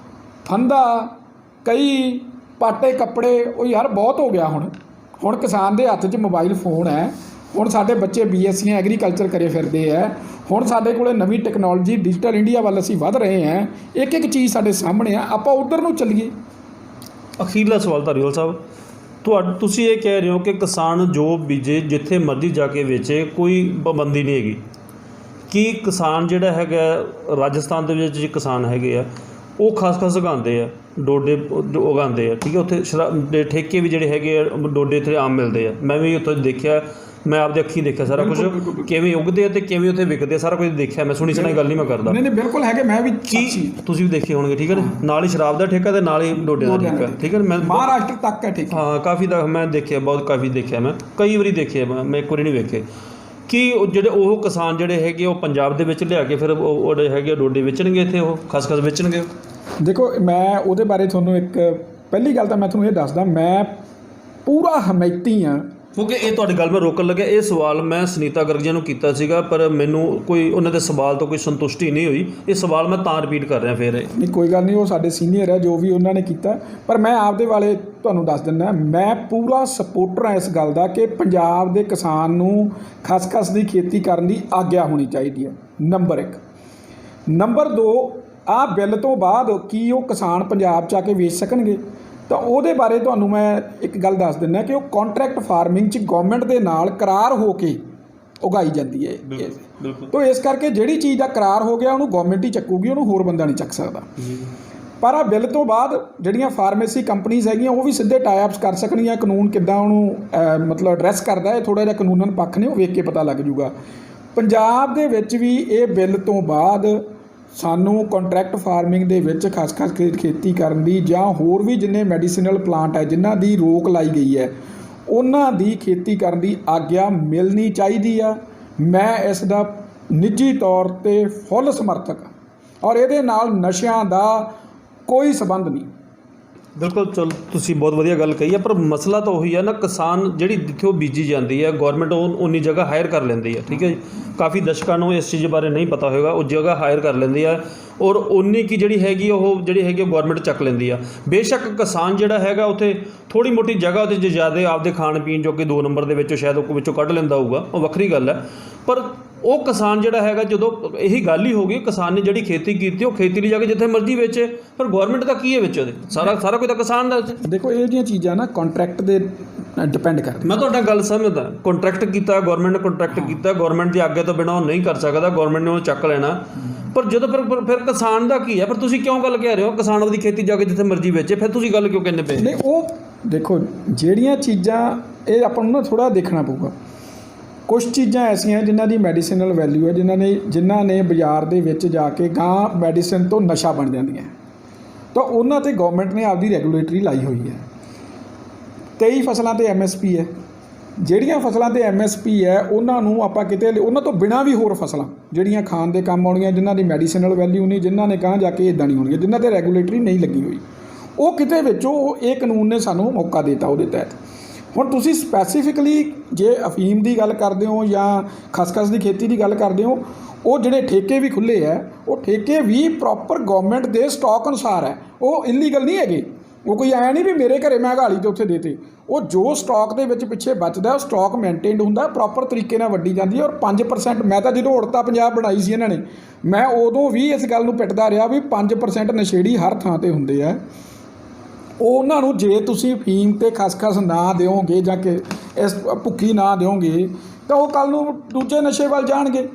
Speaker 1: ਫੰਦਾ, ਕਈ ਪਾਟੇ ਕੱਪੜੇ, ਉਹ ਯਾਰ ਬਹੁਤ ਹੋ ਗਿਆ। ਹੁਣ ਕਿਸਾਨ ਦੇ ਹੱਥ 'ਚ ਮੋਬਾਈਲ ਫੋਨ ਹੈ। ਹੁਣ ਸਾਡੇ ਬੱਚੇ BSc ਐਗਰੀਕਲਚਰ ਕਰੇ ਫਿਰਦੇ ਹੈ। ਹੁਣ ਸਾਡੇ ਕੋਲ ਨਵੀਂ ਟੈਕਨੋਲੋਜੀ, ਡਿਜੀਟਲ ਇੰਡੀਆ ਵੱਲ ਅਸੀਂ ਵੱਧ ਰਹੇ ਹਾਂ। ਇੱਕ ਇੱਕ ਚੀਜ਼ ਸਾਡੇ ਸਾਹਮਣੇ ਆ, ਆਪਾਂ ਉੱਧਰ ਨੂੰ ਚੱਲੀਏ।
Speaker 2: ਅਖੀਰਲਾ ਸਵਾਲ ਧਾਰੀਵਾਲ ਸਾਹਿਬ, ਤੁਸੀਂ ਇਹ ਕਹਿ ਰਹੇ ਹੋ ਕਿ ਕਿਸਾਨ ਜੋ ਬੀਜੇ ਜਿੱਥੇ ਮਰਜ਼ੀ ਜਾ ਕੇ ਵੇਚੇ, ਕੋਈ ਪਾਬੰਦੀ ਨਹੀਂ ਹੈਗੀ। ਕੀ ਕਿਸਾਨ ਜਿਹੜਾ ਹੈਗਾ ਰਾਜਸਥਾਨ ਦੇ ਵਿੱਚ ਕਿਸਾਨ ਹੈਗੇ ਆ, ਉਹ ਖਸਖਸ ਉਗਾਉਂਦੇ ਆ, ਡੋਡੇ ਉਗਾਉਂਦੇ ਆ, ਠੀਕ ਹੈ, ਉੱਥੇ ਦੇ ਠੇਕੇ ਵੀ ਜਿਹੜੇ ਹੈਗੇ ਆ ਡੋਡੇ ਇੱਥੇ ਆਮ ਮਿਲਦੇ ਆ। ਮੈਂ ਵੀ ਉੱਥੇ ਦੇਖਿਆ, ਮੈਂ ਆਪਦੇ ਅੱਖੀਂ ਦੇਖਿਆ ਸਾਰਾ ਕੁਝ, ਕਿਵੇਂ ਉੱਗਦੇ ਆ ਅਤੇ ਕਿਵੇਂ ਉੱਥੇ ਵਿਕਦੇ ਆ, ਸਾਰਾ ਕੁਝ ਦੇਖਿਆ ਮੈਂ। ਸੁਣੀ ਸੁਣਾਈ ਗੱਲ ਨਹੀਂ ਮੈਂ ਕਰਦਾ।
Speaker 1: ਨਹੀਂ ਬਿਲਕੁਲ ਹੈਗੇ, ਮੈਂ ਵੀ।
Speaker 2: ਕੀ ਤੁਸੀਂ ਵੀ ਦੇਖੇ ਹੋਣਗੇ, ਠੀਕ ਹੈ ਨਾ? ਨਾਲ ਹੀ ਸ਼ਰਾਬ ਦਾ ਠੇਕਾ ਅਤੇ ਨਾਲ ਹੀ ਡੋਡਿਆਂ ਦਾ ਠੇਕਾ, ਠੀਕ ਹੈ। ਮੈਂ
Speaker 1: ਮਹਾਰਾਸ਼ਟਰ ਤੱਕ ਹੈ ਠੇਕਾ।
Speaker 2: ਹਾਂ, ਕਾਫੀ ਦਾ ਮੈਂ ਦੇਖਿਆ, ਬਹੁਤ ਕਾਫੀ ਦੇਖਿਆ, ਮੈਂ ਕਈ ਵਾਰੀ ਦੇਖਿਆ, ਮੈਂ ਇੱਕ ਵਾਰੀ ਨਹੀਂ ਵੇਖੇ। ਕਿ ਜਿਹੜੇ ਉਹ ਕਿਸਾਨ ਜਿਹੜੇ ਹੈਗੇ ਉਹ ਪੰਜਾਬ ਦੇ ਵਿੱਚ ਲਿਆ ਕੇ ਫਿਰ ਉਹ ਜਿਹੜੇ ਹੈਗੇ ਡੋਡੇ ਵੇਚਣਗੇ, ਇੱਥੇ ਉਹ ਖਸਖਸ ਵੇਚਣਗੇ?
Speaker 1: ਦੇਖੋ, ਮੈਂ ਉਹਦੇ ਬਾਰੇ ਤੁਹਾਨੂੰ ਇੱਕ ਪਹਿਲੀ ਗੱਲ ਤਾਂ ਮੈਂ ਤੁਹਾਨੂੰ ਇਹ ਦੱਸਦਾ, ਮੈਂ ਪੂਰਾ ਹਮਾਇਤੀ ਹਾਂ।
Speaker 2: ਕਿਉਂਕਿ ਇਹ ਤੁਹਾਡੀ ਗੱਲ ਮੈਂ ਰੋਕਣ ਲੱਗਿਆ, ਇਹ ਸਵਾਲ ਮੈਂ ਸੁਨੀਤਾ ਗਰਗ ਜੀ ਨੂੰ ਕੀਤਾ ਸੀਗਾ, ਪਰ ਮੈਨੂੰ ਕੋਈ ਉਹਨਾਂ ਦੇ ਸਵਾਲ ਤੋਂ ਕੋਈ ਸੰਤੁਸ਼ਟੀ ਨਹੀਂ ਹੋਈ। ਇਹ ਸਵਾਲ ਮੈਂ ਤਾਂ ਰਿਪੀਟ ਕਰ ਰਿਹਾ ਫਿਰ।
Speaker 1: ਨਹੀਂ, ਕੋਈ ਗੱਲ ਨਹੀਂ, ਉਹ ਸਾਡੇ ਸੀਨੀਅਰ ਹੈ, ਜੋ ਵੀ ਉਹਨਾਂ ਨੇ ਕੀਤਾ। ਪਰ ਮੈਂ ਆਪਦੇ ਵਾਲੇ ਤੁਹਾਨੂੰ ਦੱਸ ਦਿੰਦਾ, ਮੈਂ ਪੂਰਾ ਸਪੋਰਟਰ ਹਾਂ ਇਸ ਗੱਲ ਦਾ ਕਿ ਪੰਜਾਬ ਦੇ ਕਿਸਾਨ ਨੂੰ ਖਸਖਸ ਦੀ ਖੇਤੀ ਕਰਨ ਦੀ ਆਗਿਆ ਹੋਣੀ ਚਾਹੀਦੀ ਹੈ, ਨੰਬਰ 1। ਨੰਬਰ 2, ਆਹ ਬਿੱਲ ਤੋਂ ਬਾਅਦ ਕੀ ਉਹ ਕਿਸਾਨ ਪੰਜਾਬ 'ਚ ਆ ਕੇ ਵੇਚ ਸਕਣਗੇ? ਤਾਂ ਉਹਦੇ ਬਾਰੇ ਤੁਹਾਨੂੰ ਮੈਂ ਇੱਕ ਗੱਲ ਦੱਸ ਦਿੰਦਾ ਕਿ ਉਹ ਕੰਟਰੈਕਟ ਫਾਰਮਿੰਗ 'ਚ ਗੌਰਮੈਂਟ ਦੇ ਨਾਲ ਕਰਾਰ ਹੋ ਕੇ ਉਗਾਈ ਜਾਂਦੀ ਹੈ। ਤਾਂ ਇਸ ਕਰਕੇ ਜਿਹੜੀ ਚੀਜ਼ ਦਾ ਕਰਾਰ ਹੋ ਗਿਆ ਉਹਨੂੰ ਗੌਰਮੈਂਟ ਹੀ ਚੱਕੂਗੀ, ਉਹਨੂੰ ਹੋਰ ਬੰਦਾ ਨਹੀਂ ਚੱਕ ਸਕਦਾ। ਪਰ ਆ ਬਿੱਲ ਤੋਂ ਬਾਅਦ ਜਿਹੜੀਆਂ ਫਾਰਮੇਸੀ ਕੰਪਨੀਜ਼ ਹੈਗੀਆਂ ਉਹ ਵੀ ਸਿੱਧੇ ਟਾਈ ਅਪਸ ਕਰ ਸਕਣਗੀਆਂ। ਕਾਨੂੰਨ ਕਿੱਦਾਂ ਉਹਨੂੰ ਮਤਲਬ ਐਡਰੈਸ ਕਰਦਾ ਹੈ, ਥੋੜ੍ਹਾ ਜਿਹਾ ਕਾਨੂੰਨ ਪੱਖ ਨੇ ਉਹ ਵੇਖ ਕੇ ਪਤਾ ਲੱਗ ਜੂਗਾ। ਪੰਜਾਬ ਦੇ ਵਿੱਚ ਵੀ ਇਹ ਬਿੱਲ ਤੋਂ ਬਾਅਦ ਸਾਨੂੰ ਕੰਟਰੈਕਟ ਫਾਰਮਿੰਗ ਦੇ ਵਿੱਚ ਖਾਸ ਖੇਤੀ ਕਰਨ ਦੀ ਜਾਂ ਹੋਰ ਵੀ ਜਿੰਨੇ ਮੈਡੀਸਿਨਲ ਪਲਾਂਟ ਹੈ ਜਿਨ੍ਹਾਂ ਦੀ ਰੋਕ ਲਾਈ ਗਈ ਹੈ ਉਹਨਾਂ ਦੀ ਖੇਤੀ ਕਰਨ ਦੀ ਆਗਿਆ ਮਿਲਣੀ ਚਾਹੀਦੀ ਆ। ਮੈਂ ਇਸ ਦਾ ਨਿੱਜੀ ਤੌਰ 'ਤੇ ਫੁੱਲ ਸਮਰਥਕ ਹਾਂ ਔਰ ਇਹਦੇ ਨਾਲ ਨਸ਼ਿਆਂ ਦਾ ਕੋਈ ਸੰਬੰਧ ਨਹੀਂ।
Speaker 2: ਬਿਲਕੁਲ, ਚਲ ਤੁਸੀਂ ਬਹੁਤ ਵਧੀਆ ਗੱਲ ਕਹੀ ਹੈ, ਪਰ ਮਸਲਾ ਤਾਂ ਉਹੀ ਹੈ ਨਾ, ਕਿਸਾਨ ਜਿਹੜੀ ਜਿੱਥੇ ਉਹ ਬੀਜੀ ਜਾਂਦੀ ਹੈ ਗੌਰਮੈਂਟ ਉਹ ਉਨੀ ਜਗ੍ਹਾ ਹਾਇਰ ਕਰ ਲੈਂਦੀ ਹੈ। ਠੀਕ ਹੈ ਜੀ, ਕਾਫੀ ਦਸ਼ਕਾਂ ਨੂੰ ਇਸ ਚੀਜ਼ ਬਾਰੇ ਨਹੀਂ ਪਤਾ ਹੋਵੇਗਾ, ਉਹ ਜਗ੍ਹਾ ਹਾਇਰ ਕਰ ਲੈਂਦੀ ਹੈ ਔਰ ਉਨੀ ਕੀ ਜਿਹੜੀ ਹੈਗੀ ਉਹ ਗੌਰਮੈਂਟ ਚੱਕ ਲੈਂਦੀ ਆ। ਬੇਸ਼ੱਕ ਕਿਸਾਨ ਜਿਹੜਾ ਹੈਗਾ ਉੱਥੇ ਥੋੜ੍ਹੀ ਮੋਟੀ ਜਗ੍ਹਾ ਉਹਦੇ 'ਚ ਜ਼ਿਆਦਾ ਆਪਦੇ ਖਾਣ ਪੀਣ ਜੋ ਕਿ 2 ਨੰਬਰ ਦੇ ਵਿੱਚੋਂ ਸ਼ਾਇਦ ਉਹ ਵਿੱਚੋਂ ਕੱਢ ਲੈਂਦਾ ਹੋਊਗਾ, ਉਹ ਵੱਖਰੀ ਗੱਲ ਹੈ। ਪਰ ਉਹ ਕਿਸਾਨ ਜਿਹੜਾ ਹੈਗਾ ਜਦੋਂ ਇਹੀ ਗੱਲ ਹੀ ਹੋ ਗਈ, ਕਿਸਾਨ ਨੇ ਜਿਹੜੀ ਖੇਤੀ ਕੀਤੀ ਉਹ ਖੇਤੀ ਲਈ ਜਾ ਕੇ ਜਿੱਥੇ ਮਰਜ਼ੀ ਵੇਚੇ, ਪਰ ਗੌਰਮੈਂਟ ਦਾ ਕੀ ਹੈ ਵਿੱਚ ਉਹਦੇ? ਸਾਰਾ ਕੁਝ ਤਾਂ ਕਿਸਾਨ ਦਾ।
Speaker 1: ਦੇਖੋ ਇਹ ਜਿਹੀਆਂ ਚੀਜ਼ਾਂ ਨਾ ਕੰਟਰੈਕਟ ਦੇ ਡਿਪੈਂਡ ਕਰਦੀ।
Speaker 2: ਮੈਂ ਤੁਹਾਡਾ ਗੱਲ ਸਮਝਦਾ, ਕੰਟਰੈਕਟ ਕੀਤਾ ਗੌਰਮੈਂਟ ਨੇ, ਕੰਟਰੈਕਟ ਕੀਤਾ ਗੌਰਮੈਂਟ ਦੀ ਆਗਿਆ ਤੋਂ ਬਿਨਾਂ ਉਹ ਨਹੀਂ ਕਰ ਸਕਦਾ, ਗੌਰਮੈਂਟ ਨੇ ਉਹ ਚੱਕ ਲੈਣਾ। ਪਰ ਜਦੋਂ ਫਿਰ ਕਿਸਾਨ ਦਾ ਕੀ ਹੈ? ਪਰ ਤੁਸੀਂ ਕਿਉਂ ਗੱਲ ਕਹਿ ਰਹੇ ਹੋ ਕਿਸਾਨ ਆਪਣੀ ਖੇਤੀ ਜਾ ਕੇ ਜਿੱਥੇ ਮਰਜ਼ੀ ਵੇਚੇ, ਫਿਰ ਤੁਸੀਂ ਗੱਲ ਕਿਉਂ ਕਹਿੰਦੇ ਪਏ?
Speaker 1: ਨਹੀਂ, ਉਹ ਦੇਖੋ ਜਿਹੜੀਆਂ ਚੀਜ਼ਾਂ ਇਹ ਆਪਾਂ ਨੂੰ ਨਾ ਥੋੜ੍ਹਾ ਦੇਖਣਾ ਪਊਗਾ। ਕੁਛ ਚੀਜ਼ਾਂ ਐਸੀਆਂ ਜਿਨ੍ਹਾਂ ਦੀ ਮੈਡੀਸਿਨਲ ਵੈਲਿਊ ਹੈ, ਜਿਨ੍ਹਾਂ ਨੇ ਬਾਜ਼ਾਰ ਦੇ ਵਿੱਚ ਜਾ ਕੇ ਗਾਂ ਮੈਡੀਸਿਨ ਤੋਂ ਨਸ਼ਾ ਬਣ ਜਾਂਦੀਆਂ, ਤਾਂ ਉਹਨਾਂ 'ਤੇ ਗੌਰਮੈਂਟ ਨੇ ਆਪਦੀ ਰੈਗੂਲੇਟਰੀ ਲਾਈ ਹੋਈ ਹੈ। 23 ਫਸਲਾਂ 'ਤੇ MSP ਹੈ। ਜਿਹੜੀਆਂ ਫਸਲਾਂ 'ਤੇ MSP ਹੈ ਉਹਨਾਂ ਨੂੰ ਆਪਾਂ ਕਿਤੇ ਉਹਨਾਂ ਤੋਂ ਬਿਨਾਂ ਵੀ ਹੋਰ ਫਸਲਾਂ ਜਿਹੜੀਆਂ ਖਾਣ ਦੇ ਕੰਮ ਆਉਣੀਆਂ, ਜਿਨ੍ਹਾਂ ਦੀ ਮੈਡੀਸਿਨਲ ਵੈਲਿਊ ਨਹੀਂ, ਜਿਨ੍ਹਾਂ ਨੇ ਗਾਂ ਜਾ ਕੇ ਇੱਦਾਂ ਨਹੀਂ ਹੋਣਗੀਆਂ, ਜਿਨ੍ਹਾਂ 'ਤੇ ਰੈਗੂਲੇਟਰੀ ਨਹੀਂ ਲੱਗੀ ਹੋਈ, ਉਹ ਕਿਤੇ ਵਿੱਚੋਂ ਇਹ ਕਾਨੂੰਨ ਨੇ ਸਾਨੂੰ ਮੌਕਾ ਦਿੱਤਾ ਉਹਦੇ ਤਹਿਤ। ਹੁਣ ਤੁਸੀਂ ਸਪੈਸੀਫਿਕਲੀ ਜੇ ਅਫੀਮ ਦੀ ਗੱਲ ਕਰਦੇ ਹੋ ਜਾਂ ਖਸਖਸ ਦੀ ਖੇਤੀ ਦੀ ਗੱਲ ਕਰਦੇ ਹੋ, ਉਹ ਜਿਹੜੇ ਠੇਕੇ ਵੀ ਖੁੱਲ੍ਹੇ ਹੈ ਉਹ ਠੇਕੇ ਵੀ ਪ੍ਰੋਪਰ ਗੌਰਮੈਂਟ ਦੇ ਸਟਾਕ ਅਨੁਸਾਰ ਹੈ, ਉਹ ਇਲੀਗਲ ਨਹੀਂ ਹੈਗੇ। ਉਹ ਕੋਈ ਐਂ ਨਹੀਂ ਵੀ ਮੇਰੇ ਘਰੇ ਮੈਂ ਹਗਾਲੀ 'ਤੇ ਉੱਥੇ ਦੇਤੇ। ਉਹ ਜੋ ਸਟਾਕ ਦੇ ਵਿੱਚ ਪਿੱਛੇ ਬਚਦਾ ਉਹ ਸਟਾਕ ਮੇਨਟੇਨਡ ਹੁੰਦਾ, ਪ੍ਰੋਪਰ ਤਰੀਕੇ ਨਾਲ ਵੱਢੀ ਜਾਂਦੀ ਹੈ। ਔਰ 5% ਮੈਂ ਤਾਂ ਜਦੋਂ ਉੜਤਾ ਪੰਜਾਬ ਬਣਾਈ ਸੀ ਇਹਨਾਂ ਨੇ, ਮੈਂ ਉਦੋਂ ਵੀ ਇਸ ਗੱਲ ਨੂੰ ਪਿੱਟਦਾ ਰਿਹਾ ਵੀ 5% ਨਸ਼ੇੜੀ ਹਰ ਥਾਂ 'ਤੇ ਹੁੰਦੇ ਆ। ਉਹਨਾਂ ਨੂੰ ਜੇ ਤੁਸੀਂ ਫੀਮ ਤੇ ਖਸਖਸ ਨਾ ਦਿਓਗੇ ਜਾਂ ਕਿ ਇਸ ਭੁੱਖੀ ਨਾ ਦਿਓਗੇ ਤਾਂ ਉਹ ਕੱਲ੍ਹ ਨੂੰ ਦੂਜੇ ਨਸ਼ੇ ਵੱਲ ਜਾਣਗੇ।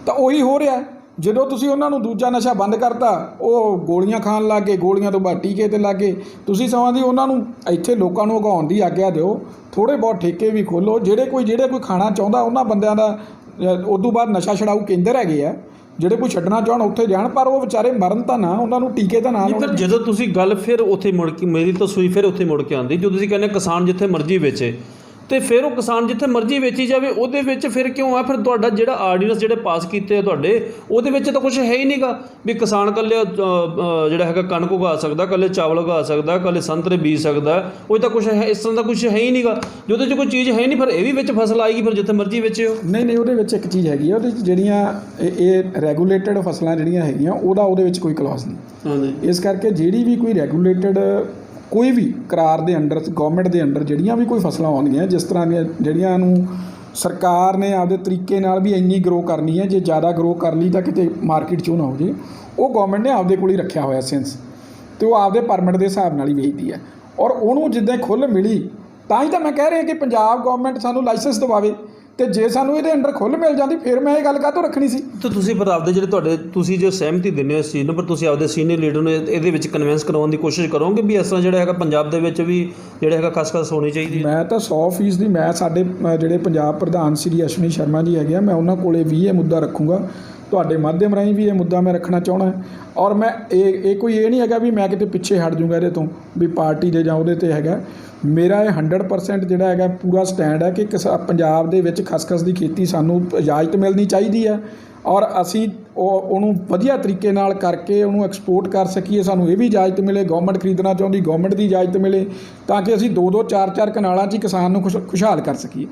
Speaker 1: ਤਾਂ ਉਹੀ ਹੋ ਰਿਹਾ, ਜਦੋਂ ਤੁਸੀਂ ਉਹਨਾਂ ਨੂੰ ਦੂਜਾ ਨਸ਼ਾ ਬੰਦ ਕਰਤਾ ਉਹ ਗੋਲੀਆਂ ਖਾਣ ਲੱਗ ਗਏ, ਗੋਲੀਆਂ ਤੋਂ ਬਾਅਦ ਟੀਕੇ 'ਤੇ ਲੱਗ ਗਏ। ਤੁਸੀਂ ਸਮਾਂ ਦੀ ਉਹਨਾਂ ਨੂੰ ਇੱਥੇ ਲੋਕਾਂ ਨੂੰ ਉਗਾਉਣ ਦੀ ਆਗਿਆ ਦਿਓ, ਥੋੜ੍ਹੇ ਬਹੁਤ ਠੇਕੇ ਵੀ ਖੋਲ੍ਹੋ, ਜਿਹੜੇ ਕੋਈ ਖਾਣਾ ਚਾਹੁੰਦਾ ਉਹਨਾਂ ਬੰਦਿਆਂ ਦਾ। ਉਦੋਂ ਬਾਅਦ ਨਸ਼ਾ ਛਡਾਊ ਕੇਂਦਰ ਹੈਗੇ ਆ, ਜਿਹੜੇ ਕੋਈ ਛੱਡਣਾ ਚਾਹਣ ਉੱਥੇ ਜਾਣ, ਪਰ ਉਹ ਵਿਚਾਰੇ ਮਰਨ ਤਾਂ ਨਾ, ਉਹਨਾਂ ਨੂੰ ਟੀਕੇ ਤਾਂ ਨਾ ਲਾਉਣ।
Speaker 2: ਫਿਰ ਜਦੋਂ ਤੁਸੀਂ ਗੱਲ ਫਿਰ ਉੱਥੇ ਮੁੜ ਕੇ ਮੇਰੀ ਤਾਂ ਸੂਈ ਫਿਰ ਉੱਥੇ ਮੁੜ ਕੇ ਆਉਂਦੀ, ਜਦੋਂ ਤੁਸੀਂ ਕਹਿੰਦੇ ਕਿਸਾਨ ਜਿੱਥੇ ਮਰਜ਼ੀ ਵੇਚੇ, ਅਤੇ ਫਿਰ ਉਹ ਕਿਸਾਨ ਜਿੱਥੇ ਮਰਜ਼ੀ ਵੇਚੀ ਜਾਵੇ, ਉਹਦੇ ਵਿੱਚ ਫਿਰ ਕਿਉਂ ਆ? ਫਿਰ ਤੁਹਾਡਾ ਜਿਹੜਾ ਆਰਡੀਨੈਂਸ ਜਿਹੜੇ ਪਾਸ ਕੀਤੇ ਆ ਤੁਹਾਡੇ, ਉਹਦੇ ਵਿੱਚ ਤਾਂ ਕੁਛ ਹੈ ਹੀ ਨਹੀਂਗਾ ਵੀ ਕਿਸਾਨ ਇਕੱਲੇ ਜਿਹੜਾ ਹੈਗਾ ਕਣਕ ਉਗਾ ਸਕਦਾ, ਇਕੱਲੇ ਚਾਵਲ ਉਗਾ ਸਕਦਾ, ਇਕੱਲੇ ਸੰਤਰੇ ਬੀਜ ਸਕਦਾ, ਉਹ ਤਾਂ ਕੁਛ ਹੈ ਇਸ ਤਰ੍ਹਾਂ ਦਾ ਕੁਛ ਹੈ ਹੀ ਨਹੀਂਗਾ। ਜਿਹਦੇ 'ਚ ਕੋਈ ਚੀਜ਼ ਹੈ ਨਹੀਂ, ਫਿਰ ਇਹ ਵੀ ਵਿੱਚ ਫਸਲ ਆਏਗੀ ਫਿਰ ਜਿੱਥੇ ਮਰਜ਼ੀ ਵੇਚੇ ਹੋ।
Speaker 1: ਨਹੀਂ, ਉਹਦੇ ਵਿੱਚ ਇੱਕ ਚੀਜ਼ ਹੈਗੀ ਆ, ਉਹਦੇ 'ਚ ਜਿਹੜੀਆਂ ਇਹ ਰੈਗੂਲੇਟਡ ਫਸਲਾਂ ਜਿਹੜੀਆਂ ਹੈਗੀਆਂ ਉਹਦੇ ਵਿੱਚ ਕੋਈ ਕਲੌਜ਼ ਨਹੀਂ।
Speaker 2: ਹਾਂਜੀ,
Speaker 1: ਇਸ ਕਰਕੇ ਜਿਹੜੀ ਵੀ ਕੋਈ ਰੈਗੂਲੇਟਡ ਕੋਈ ਵੀ ਕਰਾਰ ਦੇ ਅੰਡਰ ਗੌਰਮੈਂਟ ਦੇ ਅੰਡਰ ਜਿਹੜੀਆਂ ਵੀ ਕੋਈ ਫਸਲਾਂ ਆਉਂਦੀਆਂ, ਜਿਸ ਤਰ੍ਹਾਂ ਦੀਆਂ ਜਿਹੜੀਆਂ ਨੂੰ ਸਰਕਾਰ ਨੇ ਆਪਦੇ ਤਰੀਕੇ ਨਾਲ ਵੀ ਇੰਨੀ ਗਰੋ ਕਰਨੀ ਹੈ, ਜੇ ਜ਼ਿਆਦਾ ਗਰੋ ਕਰ ਲਈ ਤਾਂ ਕਿਤੇ ਮਾਰਕੀਟ 'ਚੋਂ ਨਾ ਹੋ ਜੇ, ਉਹ ਗੌਰਮੈਂਟ ਨੇ ਆਪਦੇ ਕੋਲ ਹੀ ਰੱਖਿਆ ਹੋਇਆ ਸੈਂਸ, ਅਤੇ ਉਹ ਆਪਦੇ ਪਰਮਿਟ ਦੇ ਹਿਸਾਬ ਨਾਲ ਹੀ ਵੇਚਦੀ ਹੈ। ਔਰ ਉਹਨੂੰ ਜਿੱਦਾਂ ਖੁੱਲ੍ਹ ਮਿਲੀ, ਤਾਂ ਹੀ ਤਾਂ ਮੈਂ ਕਹਿ ਰਿਹਾ ਕਿ ਪੰਜਾਬ ਗੌਰਮੈਂਟ ਸਾਨੂੰ ਲਾਇਸੈਂਸ ਦਿਵਾਵੇ, ਅਤੇ ਜੇ ਸਾਨੂੰ ਇਹਦੇ ਅੰਡਰ ਖੁੱਲ੍ਹ ਮਿਲ ਜਾਂਦੀ ਫਿਰ ਮੈਂ ਇਹ ਗੱਲ ਕਾਹਤੋਂ ਰੱਖਣੀ ਸੀ।
Speaker 2: ਤਾਂ ਤੁਸੀਂ ਪਰ ਆਪਦੇ ਜਿਹੜੇ ਤੁਸੀਂ ਜੋ ਸਹਿਮਤੀ ਦਿੰਦੇ ਹੋ ਇਸ ਚੀਜ਼ ਨੂੰ, ਪਰ ਤੁਸੀਂ ਆਪਦੇ ਸੀਨੀਅਰ ਲੀਡਰ ਨੂੰ ਇਹਦੇ ਵਿੱਚ ਕਨਵਿੰਸ ਕਰਵਾਉਣ ਦੀ ਕੋਸ਼ਿਸ਼ ਕਰੋਗੇ ਵੀ ਇਸ ਤਰ੍ਹਾਂ ਜਿਹੜਾ ਹੈਗਾ ਪੰਜਾਬ ਦੇ ਵਿੱਚ ਵੀ ਜਿਹੜਾ ਹੈਗਾ ਖਸਖਸ ਹੋਣੀ ਚਾਹੀਦੀ ਹੈ? ਮੈਂ
Speaker 1: ਤਾਂ 100% ਮੈਂ ਸਾਡੇ ਜਿਹੜੇ ਪੰਜਾਬ ਪ੍ਰਧਾਨ ਸ਼੍ਰੀ ਅਸ਼ਵਨੀ ਸ਼ਰਮਾ ਜੀ ਹੈਗੇ ਆ, ਮੈਂ ਉਹਨਾਂ ਕੋਲੇ ਵੀ ਇਹ ਮੁੱਦਾ ਰੱਖੂੰਗਾ, ਤੁਹਾਡੇ ਮਾਧਿਅਮ ਰਾਹੀਂ ਵੀ ਇਹ ਮੁੱਦਾ ਮੈਂ ਰੱਖਣਾ ਚਾਹੁੰਦਾ। ਔਰ ਮੈਂ ਇਹ ਨਹੀਂ ਹੈਗਾ ਵੀ ਮੈਂ ਕਿਤੇ ਪਿੱਛੇ ਹਟ ਜੂੰਗਾ ਇਹਦੇ ਤੋਂ, ਵੀ ਪਾਰਟੀ ਦੇ ਜਾਂ ਉਹਦੇ 'ਤੇ ਹੈਗਾ। ਮੇਰਾ ਇਹ 100% ਜਿਹੜਾ ਹੈਗਾ ਪੂਰਾ ਸਟੈਂਡ ਹੈ ਕਿ ਪੰਜਾਬ ਦੇ ਵਿੱਚ ਖਸਖਸ ਦੀ ਖੇਤੀ ਸਾਨੂੰ ਇਜਾਜ਼ਤ ਮਿਲਣੀ ਚਾਹੀਦੀ ਹੈ, ਔਰ ਅਸੀਂ ਉਹਨੂੰ ਵਧੀਆ ਤਰੀਕੇ ਨਾਲ ਕਰਕੇ ਉਹਨੂੰ ਐਕਸਪੋਰਟ ਕਰ ਸਕੀਏ। ਸਾਨੂੰ ਇਹ ਵੀ ਇਜਾਜ਼ਤ ਮਿਲੇ, ਗੌਰਮੈਂਟ ਖਰੀਦਣਾ ਚਾਹੁੰਦੀ ਗੌਰਮੈਂਟ ਦੀ ਇਜਾਜ਼ਤ ਮਿਲੇ, ਤਾਂ ਕਿ ਅਸੀਂ 2-2 4-4 ਕਨਾਲਾਂ 'ਚ ਹੀ ਕਿਸਾਨ ਨੂੰ ਖੁਸ਼ਹਾਲ ਕਰ ਸਕੀਏ।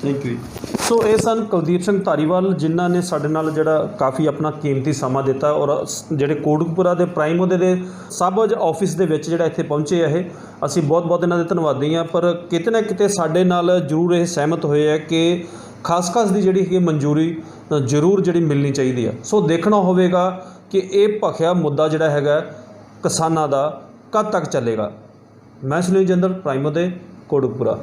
Speaker 2: Thank you. ਸੋ ਇਹ ਸਨ ਕੁਲਦੀਪ ਸਿੰਘ ਧਾਰੀਵਾਲ, ਜਿਨ੍ਹਾਂ ਨੇ ਸਾਡੇ ਨਾਲ ਜਿਹੜਾ ਕਾਫੀ ਆਪਣਾ ਕੀਮਤੀ ਸਮਾਂ ਦਿੱਤਾ, ਔਰ ਜਿਹੜੇ ਕੋਟਕਪੂਰਾ ਦੇ ਪ੍ਰਾਈਮ ਉਹਦੇ ਦੇ ਸਬ ਆਫਿਸ ਦੇ ਵਿੱਚ ਜਿਹੜਾ ਇੱਥੇ ਪਹੁੰਚੇ ਆ, ਇਹ ਅਸੀਂ ਬਹੁਤ ਇਹਨਾਂ ਦੇ ਧੰਨਵਾਦੀ ਹਾਂ। ਪਰ ਕਿਤੇ ਨਾ ਕਿਤੇ ਸਾਡੇ ਨਾਲ ਜ਼ਰੂਰ ਇਹ ਸਹਿਮਤ ਹੋਏ ਹੈ ਕਿ ਖਸਖਸ ਦੀ ਜਿਹੜੀ ਹੈਗੀ ਮਨਜ਼ੂਰੀ ਜ਼ਰੂਰ ਜਿਹੜੀ ਮਿਲਣੀ ਚਾਹੀਦੀ ਆ। ਸੋ ਦੇਖਣਾ ਹੋਵੇਗਾ ਕਿ ਇਹ ਭਖਿਆ ਮੁੱਦਾ ਜਿਹੜਾ ਹੈਗਾ ਕਿਸਾਨਾਂ ਦਾ ਕਦ ਤੱਕ ਚੱਲੇਗਾ। ਮੈਂ ਸੁਨੀਲ ਜੰਦਲ, ਪ੍ਰਾਈਮ ਉਹਦੇ ਕੋਟਕਪੂਰਾ।